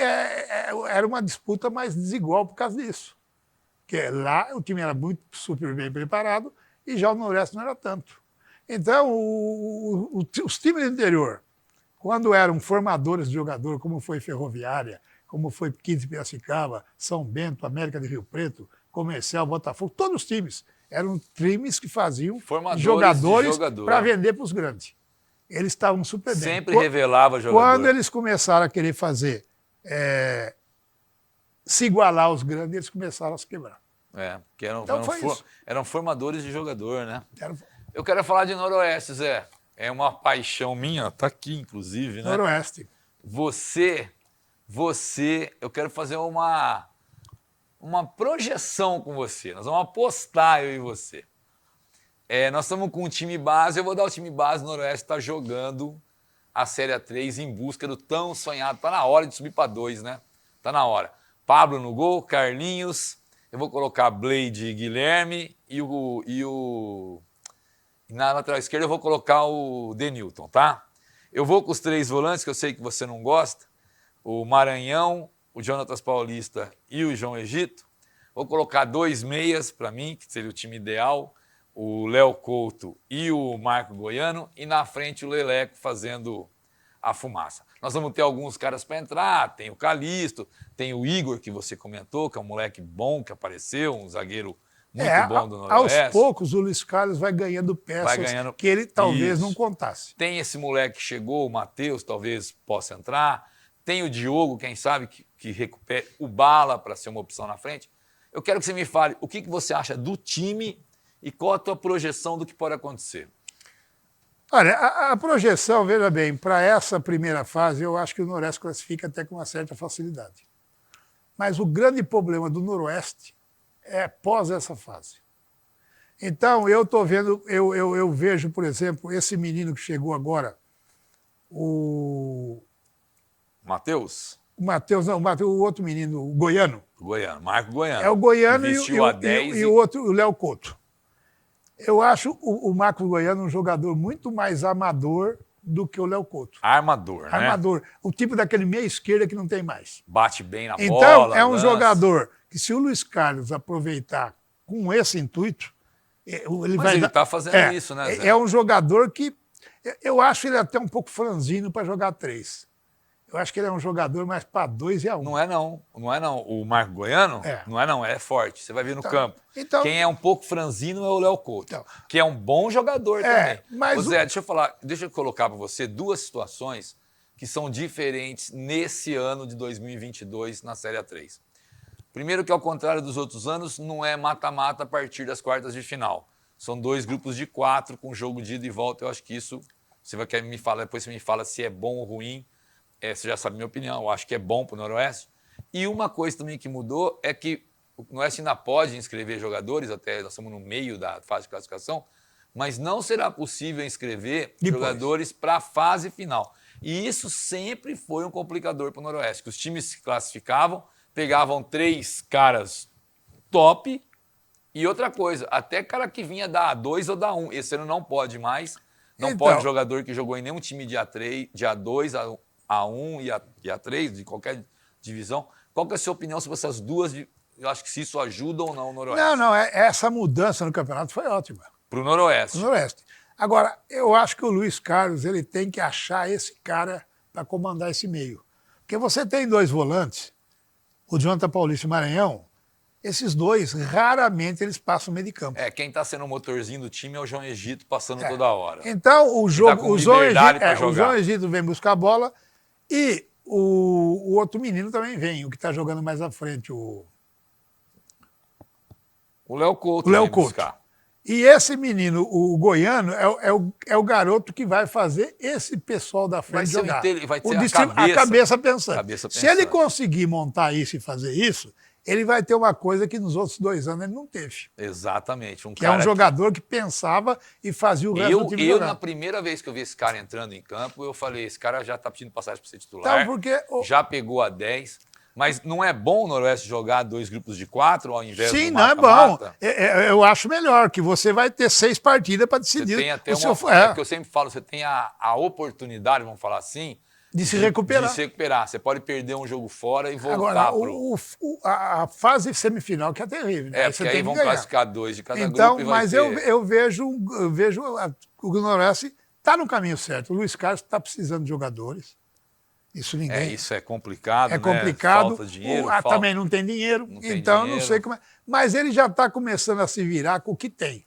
era uma disputa mais desigual por causa disso. Porque lá o time era muito super bem preparado e já o Noroeste não era tanto. Então, os times do interior, quando eram formadores de jogador, como foi Ferroviária, como foi 15 Piracicaba, São Bento, América de Rio Preto, Comercial, Botafogo, todos os times eram times que faziam jogadores para vender para os grandes. Eles estavam super bem. Sempre revelava jogador. Quando eles começaram a querer fazer, se igualar aos grandes, eles começaram a se quebrar. Porque eram formadores de jogador, né? Eu quero falar de Noroeste, Zé. É uma paixão minha, tá aqui inclusive, né? Noroeste. Eu quero fazer uma projeção com você. Nós vamos apostar, eu e você. Nós estamos com um time base, eu vou dar o time base, o Noroeste está jogando a Série A3 em busca do tão sonhado. Está na hora de subir para 2, né? Está na hora. Pablo no gol, Carlinhos, eu vou colocar Blade e Guilherme e na lateral esquerda eu vou colocar o Denilton, tá? Eu vou com os 3 volantes, que eu sei que você não gosta, o Maranhão, o Jonatas Paulista e o João Egito. Vou colocar 2 meias para mim, que seria o time ideal, o Léo Couto e o Marco Goiano, e na frente o Leleco fazendo a fumaça. Nós vamos ter alguns caras para entrar, tem o Calixto, tem o Igor, que você comentou, que é um moleque bom que apareceu, um zagueiro muito bom do Noroeste. Aos poucos, o Luiz Carlos vai ganhando peças que ele talvez não contasse. Tem esse moleque que chegou, o Matheus, talvez possa entrar. Tem o Diogo, quem sabe, que recupere o Bala para ser uma opção na frente. Eu quero que você me fale o que você acha do time e qual a tua projeção do que pode acontecer. Olha, a projeção, veja bem, para essa primeira fase, eu acho que o Noroeste classifica até com uma certa facilidade. Mas o grande problema do Noroeste é pós essa fase. Então, eu estou vendo, eu vejo, por exemplo, esse menino que chegou agora, o Matheus? O Matheus, não, o outro menino, o Goiano. O Goiano, Marco Goiano. É o Goiano e o outro, o Léo Couto. Eu acho o Marcos Goiano um jogador muito mais amador do que o Léo Couto. Armador, né? Armador. O tipo daquele meia esquerda que não tem mais. Bate bem na bola. Então, é um jogador que, se o Luiz Carlos aproveitar com esse intuito, ele vai. Ele está fazendo isso, né, Zé? É um jogador que. Eu acho ele até um pouco franzino para jogar 3. Eu acho que ele é um jogador mais para 2 e a 1. Não é não. O Marco Goiano, não é não, é forte. Você vai ver no campo. Então, quem é um pouco franzino é o Léo Couto, que é um bom jogador também. Mas Zé, deixa eu colocar para você 2 situações que são diferentes nesse ano de 2022 na Série A3. Primeiro que, ao contrário dos outros anos, não é mata-mata a partir das quartas de final. São 2 grupos de 4 com jogo de ida e volta. Eu acho que isso, você vai querer me falar, depois você me fala se é bom ou ruim. Você já sabe a minha opinião, eu acho que é bom para o Noroeste. E uma coisa também que mudou é que o Noroeste ainda pode inscrever jogadores, até nós estamos no meio da fase de classificação, mas não será possível inscrever jogadores para a fase final. E isso sempre foi um complicador para o Noroeste, que os times se classificavam, pegavam 3 caras top e outra coisa, até cara que vinha da A2 ou da A1. Esse ano não pode mais, não pode jogador que jogou em nenhum time de A3, de A2, A1 e A3, de qualquer divisão. Qual que é a sua opinião sobre essas duas? Eu acho que se isso ajuda ou não o Noroeste. Não, essa mudança no campeonato foi ótima. Para o Noroeste. Agora, eu acho que o Luiz Carlos ele tem que achar esse cara para comandar esse meio. Porque você tem 2 volantes, o Jonathan Paulista e o Maranhão, esses 2, raramente eles passam meio de campo. Quem está sendo o motorzinho do time é o João Egito passando toda hora. Então, o João Egito vem buscar a bola e o outro menino também vem, o que está jogando mais à frente, o Léo Couto. Buscar. E esse menino, o Goiano, é o garoto que vai fazer esse pessoal da frente jogar. Vai ter a cabeça pensando. Se ele conseguir montar isso e fazer isso, ele vai ter uma coisa que nos outros 2 anos ele não teve. Exatamente. Que é um jogador que pensava e fazia o resto do time jogar. Na primeira vez que eu vi esse cara entrando em campo, eu falei, esse cara já está pedindo passagem para ser titular, já pegou a 10, mas não é bom o Noroeste jogar 2 grupos de 4 ao invés do mata-mata? Não é bom. Eu acho melhor, que você vai ter 6 partidas para decidir. Você tem até que eu sempre falo, você tem a oportunidade, vamos falar assim, de se recuperar. Você pode perder um jogo fora e voltar. Agora, a fase semifinal que é terrível. Né? Porque aí vão classificar 2 de cada grupo. Então, mas eu vejo o Noroeste está no caminho certo. O Luiz Carlos está precisando de jogadores. Isso ninguém. Isso é complicado. É complicado. Falta dinheiro. Também não tem dinheiro. Não sei como é. Mas ele já está começando a se virar com o que tem.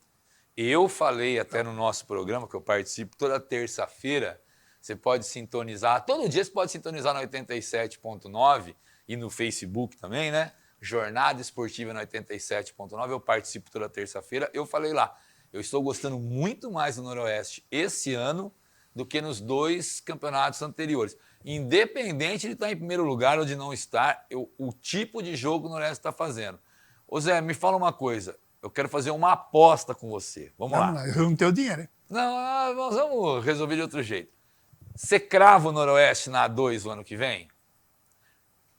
Eu falei até no nosso programa, que eu participo toda terça-feira. Você pode sintonizar, todo dia você pode sintonizar no 87.9 e no Facebook também, né? Jornada Esportiva no 87.9, eu participo toda terça-feira. Eu falei lá, eu estou gostando muito mais do Noroeste esse ano do que nos 2 campeonatos anteriores. Independente de estar em primeiro lugar ou de não estar, o tipo de jogo que o Noroeste está fazendo. Ô Zé, me fala uma coisa, eu quero fazer uma aposta com você. Vamos lá. Eu não tenho dinheiro, hein? Não, nós vamos resolver de outro jeito. Você crava o Noroeste na A2 o ano que vem?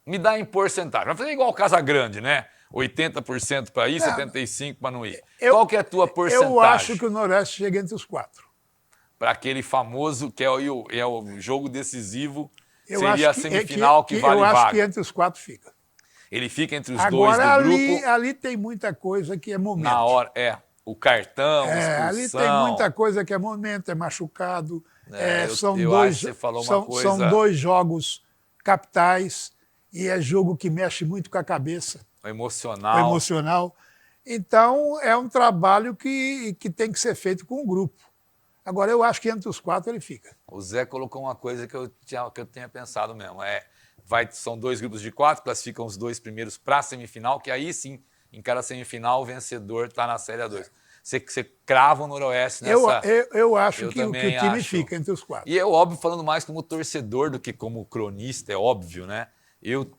Me dá em porcentagem. Vai fazer igual o Casagrande, né? 80% para ir, 75% para não ir. Qual que é a tua porcentagem? Eu acho que o Noroeste chega entre os 4. Para aquele famoso, que é o jogo decisivo, seria a semifinal que vale vaga. Eu acho que entre os 4 fica. Ele fica entre os 2 do grupo. Ali tem muita coisa que é momento. Na hora, o cartão, a expulsão. Ali tem muita coisa que é momento, é machucado. Eu acho que você falou uma coisa... São 2 jogos capitais e é jogo que mexe muito com a cabeça. O emocional. O emocional. Então, é um trabalho que tem que ser feito com o grupo. Agora, eu acho que entre os 4 ele fica. O Zé colocou uma coisa que eu tinha pensado mesmo. São 2 grupos de 4, classificam os 2 primeiros para a semifinal, que aí sim, em cada semifinal, o vencedor está na Série A2. Você crava o Noroeste nessa... Eu acho que o também time acho. fica entre os 4. E é óbvio, falando mais como torcedor do que como cronista, é óbvio, né? Eu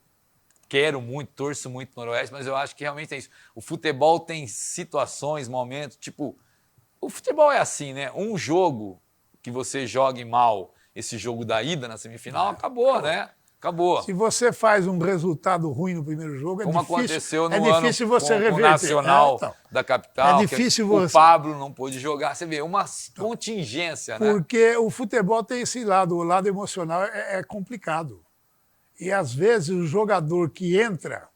quero muito, torço muito no Noroeste, mas eu acho que realmente é isso. O futebol tem situações, momentos, tipo... O futebol é assim, né? Um jogo que você jogue mal, esse jogo da ida na semifinal, acabou, né? Acabou. Se você faz um resultado ruim no primeiro jogo, Como difícil, aconteceu no difícil ano você com o reverter. Nacional Então, da capital, é difícil que você... o Pablo não pôde jogar. Você vê, uma contingência, né? Porque o futebol tem esse lado, o lado emocional é complicado. E às vezes o jogador que entra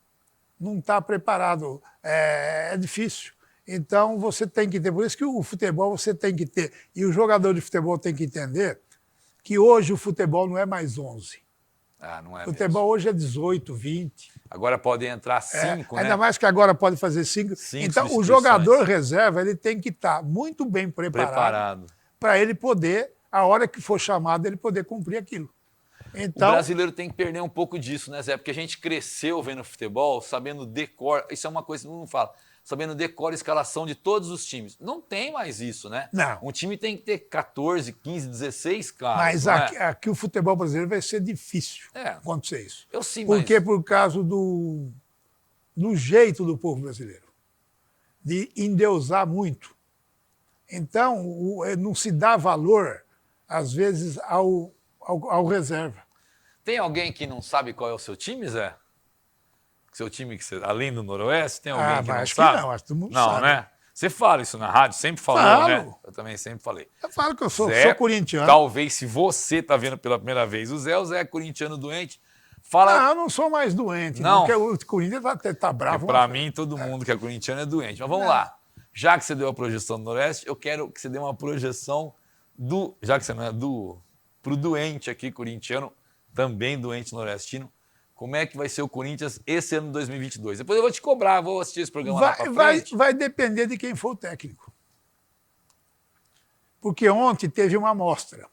não está preparado, é difícil. Então você tem que ter, por isso que o futebol você tem que ter, e o jogador de futebol tem que entender que hoje o futebol não é mais 11. Não é O futebol mesmo. hoje é 18, 20. Agora podem entrar 5, né? Ainda mais que agora pode fazer 5. Então o jogador reserva ele tem que estar muito bem preparado para ele poder, a hora que for chamado, ele poder cumprir aquilo. Então, o brasileiro tem que perder um pouco disso, né, Zé? Porque a gente cresceu vendo futebol, sabendo decor. Isso é uma coisa que todo mundo fala. Sabendo decor a escalação de todos os times. Não tem mais isso, né? Não. Um time tem que ter 14, 15, 16 caras. Mas aqui o futebol brasileiro vai ser difícil acontecer isso. Eu sim, Porque por causa do jeito do povo brasileiro, de endeusar muito. Então, não se dá valor, às vezes, ao reserva. Tem alguém que não sabe qual é o seu time, Zé? Seu time, além do Noroeste, tem alguém que não acho sabe? Que não, acho que todo mundo não, sabe. Né? Você fala isso na rádio, sempre falou, Falo. Né? Eu também sempre falei. Eu falo que eu sou corintiano. Talvez, se você está vendo pela primeira vez o Zé é corintiano doente. Fala... Não, eu não sou mais doente, não. Porque o Corinthians tá bravo. Para mim, todo mundo que é corintiano é doente. Mas vamos lá. Já que você deu a projeção do Noroeste, eu quero que você dê uma projeção já que você não é pro doente aqui, corintiano, também doente noroestino. Como é que vai ser o Corinthians esse ano de 2022? Depois eu vou te cobrar, vou assistir esse programa lá pra frente. Vai depender de quem for o técnico. Porque ontem teve uma amostra,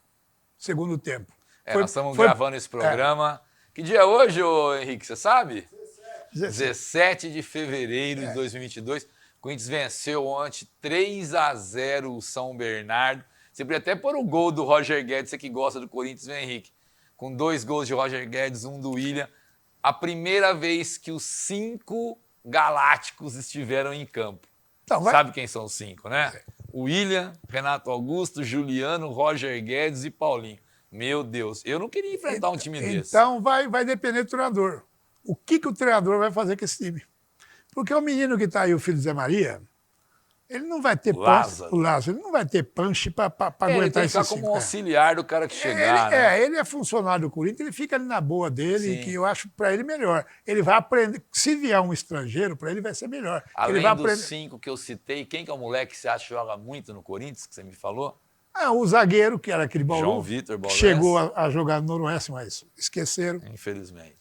segundo tempo. Nós estamos gravando esse programa. Que dia é hoje, Henrique, você sabe? 17 de fevereiro de 2022. O Corinthians venceu ontem 3-0 o São Bernardo. Você podia até pôr o gol do Roger Guedes, você que gosta do Corinthians, né, Henrique? Com 2 gols de Roger Guedes, 1 do William. A primeira vez que os 5 galácticos estiveram em campo. Então, sabe quem são os 5, né? O William, Renato Augusto, Juliano, Roger Guedes e Paulinho. Meu Deus, eu não queria enfrentar um time desse. Então vai depender do treinador. O que o treinador vai fazer com esse time? Porque o menino que está aí, o filho de Zé Maria, ele não vai ter punch, o Lázaro, ele não vai ter punch para aguentar ele tem que esses ficar como um auxiliar do cara que chegar, ele é funcionário do Corinthians, ele fica ali na boa dele, que eu acho para ele melhor. Ele vai aprender, se vier um estrangeiro, para ele vai ser melhor. Além ele vai dos 5 que eu citei, quem que é o moleque que você acha que joga muito no Corinthians, que você me falou? O zagueiro, que era aquele Bauru, João Vitor Baurense, chegou a jogar no Noroeste, mas esqueceram. Infelizmente.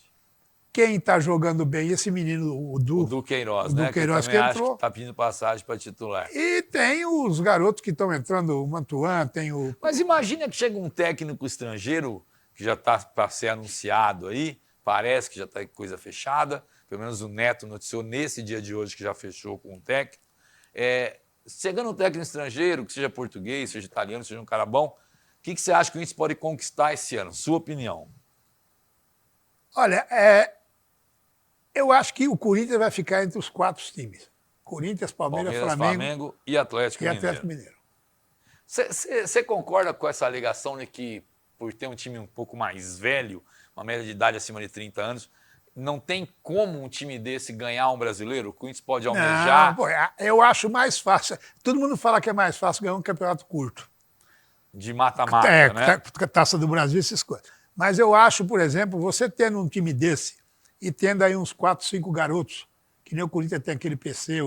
Quem está jogando bem, esse menino, o Du Queiroz, o né? Du Queiroz que entrou. Acho que está pedindo passagem para titular. E tem os garotos que estão entrando, o Mantuan, tem o... Mas imagina que chega um técnico estrangeiro, que já está para ser anunciado aí, parece que já está coisa fechada, pelo menos o Neto noticiou nesse dia de hoje que já fechou com um técnico. Chegando um técnico estrangeiro, que seja português, seja italiano, seja um cara bom, o que você acha que o Corinthians pode conquistar esse ano? Sua opinião. Olha, eu acho que o Corinthians vai ficar entre os 4 times. Corinthians, Palmeiras, Flamengo e Atlético Mineiro. Você concorda com essa alegação de que, por ter um time um pouco mais velho, uma média de idade acima de 30 anos, não tem como um time desse ganhar um brasileiro? O Corinthians pode almejar... Não, eu acho mais fácil. Todo mundo fala que é mais fácil ganhar um campeonato curto. De mata-mata, né? Taça do Brasil, essas coisas. Mas eu acho, por exemplo, você tendo um time desse e tendo aí uns 4, 5 garotos, que nem o Corinthians tem aquele PC,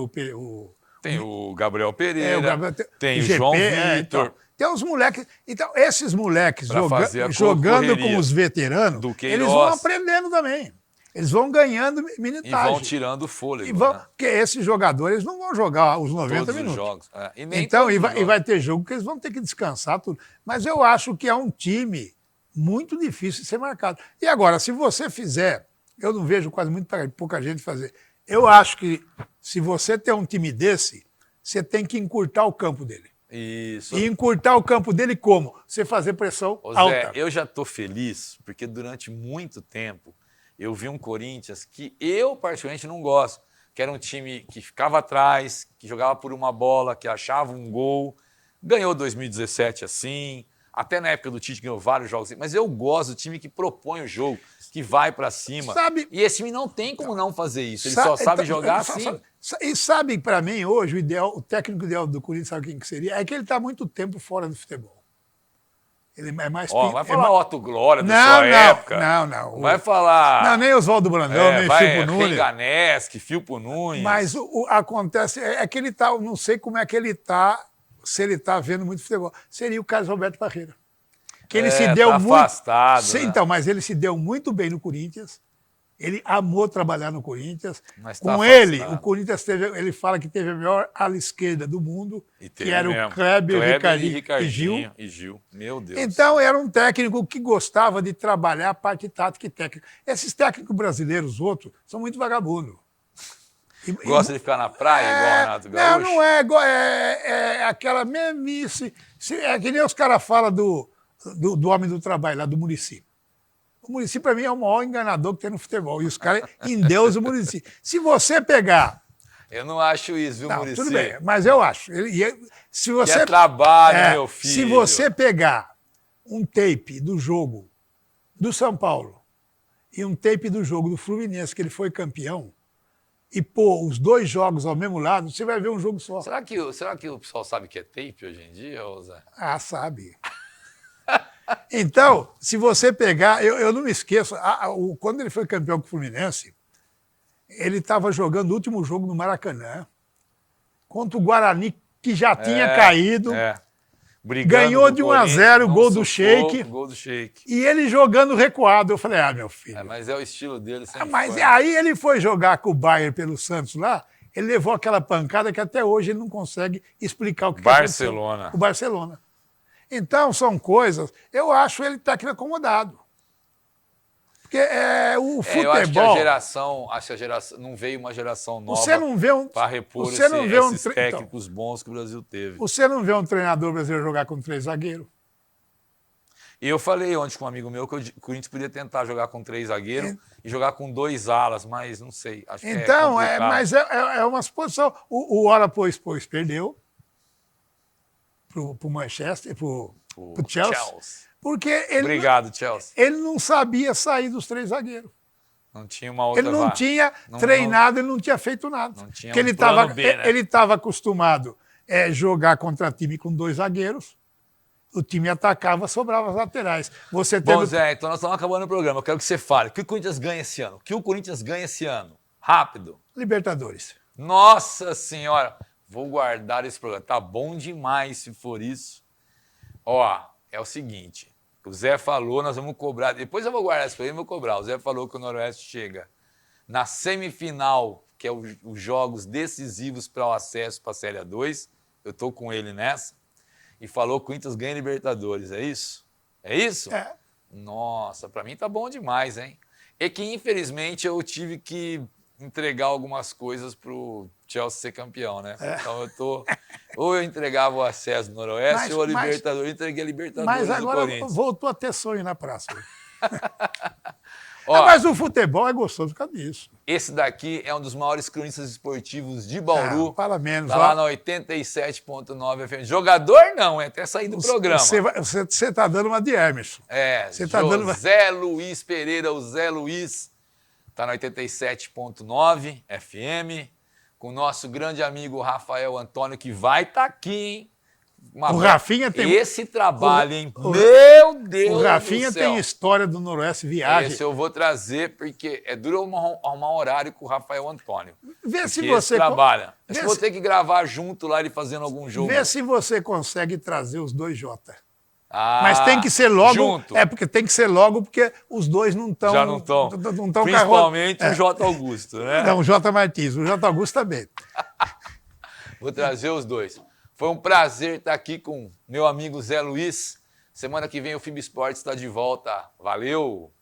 Tem o Gabriel Pereira, tem o GP, João Vitor. Tem uns moleques. Então, esses moleques Pra fazer a jogando correria com os veteranos, do Queiroz. eles vão aprendendo também. Eles vão ganhando E minutagem. vão tirando o fôlego. E vão, né? porque esses jogadores não vão jogar os 90 Todos minutos. os jogos. É. E nem Então, todos e os vai, jogos. vai ter jogo que eles vão ter que descansar tudo. Mas eu acho que é um time muito difícil de ser marcado. E agora, se você fizer, eu não vejo quase pouca gente fazer. Eu acho que se você tem um time desse, você tem que encurtar o campo dele. Isso. E encurtar o campo dele como? Você fazer pressão Ô, alta. Zé, eu já tô feliz, porque durante muito tempo eu vi um Corinthians que eu particularmente não gosto, que era um time que ficava atrás, que jogava por uma bola, que achava um gol. Ganhou 2017 assim, até na época do Tite ganhou vários jogos assim, mas eu gosto do time que propõe o jogo, que vai pra cima. Sabe- E esse time não tem como não fazer isso, ele Sa- só sabe então, jogar sa- assim. E sabe, para mim, hoje, o técnico ideal do Corinthians, sabe quem que seria? É que ele está muito tempo fora do futebol. Ele é mais... Ó, vai falar Otto Glória da Não, sua não, época. não. Vai falar... Não, nem Oswaldo Brandão, nem vai Chico Nunes. Renganeschi, Filpo Nunes. Mas acontece, é que ele está, não sei como é que ele está, se ele está vendo muito futebol. Seria o Carlos Alberto Parreira. Que ele se deu tá muito... afastado. Sim, né? então, mas ele se deu muito bem no Corinthians. Ele amou trabalhar no Corinthians. Mas tá Com ele, afastado. o Corinthians teve, ele fala que teve a melhor ala esquerda do mundo, E que teve era mesmo. o Kleber, Ricardinho Ricardinho e Gil. Meu Deus. Então, era um técnico que gostava de trabalhar a parte tática e técnica. Esses técnicos brasileiros, outros, são muito vagabundos. Gosta de ficar na praia, igual o Renato Gaúcho? Não é igual, é aquela mesmice. É que nem os caras falam do homem do trabalho, lá do Muricy. O Muricy, para mim, é o maior enganador que tem no futebol. E os caras endeusam o Muricy. Se você pegar... Eu não acho isso, viu, Não, Muricy? tudo bem, mas eu acho. Se você, Que é trabalho, meu filho. Se você pegar um tape do jogo do São Paulo e um tape do jogo do Fluminense, que ele foi campeão, e pôr os dois jogos ao mesmo lado, você vai ver um jogo só. Será que o pessoal sabe que é tape hoje em dia, ô Zé? Ah, sabe. Então, se você pegar... Eu não me esqueço, quando ele foi campeão com o Fluminense, ele estava jogando o último jogo no Maracanã contra o Guarani, que já tinha caído. Brigando Ganhou com de o 1 a 0, Corinthians, gol não do sufoco, Sheik. Gol do Sheik. E ele jogando recuado. Eu falei, meu filho. Mas é o estilo dele sempre Mas foi. aí ele foi jogar com o Bayern pelo Santos lá, ele levou aquela pancada que até hoje ele não consegue explicar o que Barcelona. aconteceu. O Barcelona. Então, são coisas... Eu acho ele técnico acomodado. Porque o futebol... Eu acho que a geração não veio uma geração nova Você não vê para repor você não vê esses técnicos bons que o Brasil teve. Você não vê um treinador brasileiro jogar com 3 zagueiros. E eu falei ontem com um amigo meu que o Corinthians podia tentar jogar com 3 zagueiros e jogar com 2 alas, mas não sei. Acho Então, que é complicado. mas é uma suposição. O Ora Pois perdeu pro Manchester, pro Chelsea. Porque Obrigado, Chelsea. ele não sabia sair dos 3 zagueiros. Não tinha uma outra Ele não tinha treinado, ele não tinha feito nada. Não tinha Porque um plano B, né? ele estava acostumado a jogar contra time com 2 zagueiros. O time atacava, sobrava as laterais. Você Bom, Zé, então nós estamos acabando o programa. Eu quero que você fale. O que o Corinthians ganha esse ano? O que o Corinthians ganha esse ano? Rápido. Libertadores. Nossa Senhora. Vou guardar esse programa. Tá bom demais se for isso. Ó, é o seguinte. O Zé falou, nós vamos cobrar. Depois eu vou guardar esse programa e vou cobrar. O Zé falou que o Noroeste chega na semifinal, que é os jogos decisivos para o acesso para a Série A2. Eu estou com ele nessa. E falou que o Corinthians ganha Libertadores, é isso? É isso? É. Nossa, pra mim tá bom demais, hein? É que, infelizmente, eu tive que entregar algumas coisas pro Chelsea ser campeão, né? Então eu tô... Ou eu entregava o acesso do Noroeste ou a Libertadores. Eu entreguei a Libertadores Mas do agora Corinthians. voltou a ter sonho na praça. Ó, mas o futebol é gostoso por causa disso. esse daqui é um dos maiores cronistas esportivos de Bauru. Fala menos. Tá lá na 87.9 FM. Jogador não, é até sair do programa. Você está dando uma de Hermes. Você tá dando... José Luiz Pereira, o Zé Luiz, está na 87.9 FM, com o nosso grande amigo Rafael Antônio, que vai estar aqui, hein? O Rafinha tem... Esse trabalho, hein? Meu Deus O Rafinha do céu. tem história do Noroeste, viagem. Esse eu vou trazer, porque é duro arrumar horário com o Rafael Antônio. Vê se Esse você... trabalha. Vê Acho que se- vou ter que gravar junto lá, ele fazendo algum jogo. Vê se você consegue trazer os dois Jota. Ah, Mas tem que ser logo... junto. É, porque tem que ser logo, porque os dois não estão... Já não estão. Principalmente o J. Augusto, né? Não, o Jota Martins. O Jota Augusto também. Vou trazer os dois. Foi um prazer estar aqui com meu amigo Zé Luiz. Semana que vem o FIB Esportes está de volta. Valeu!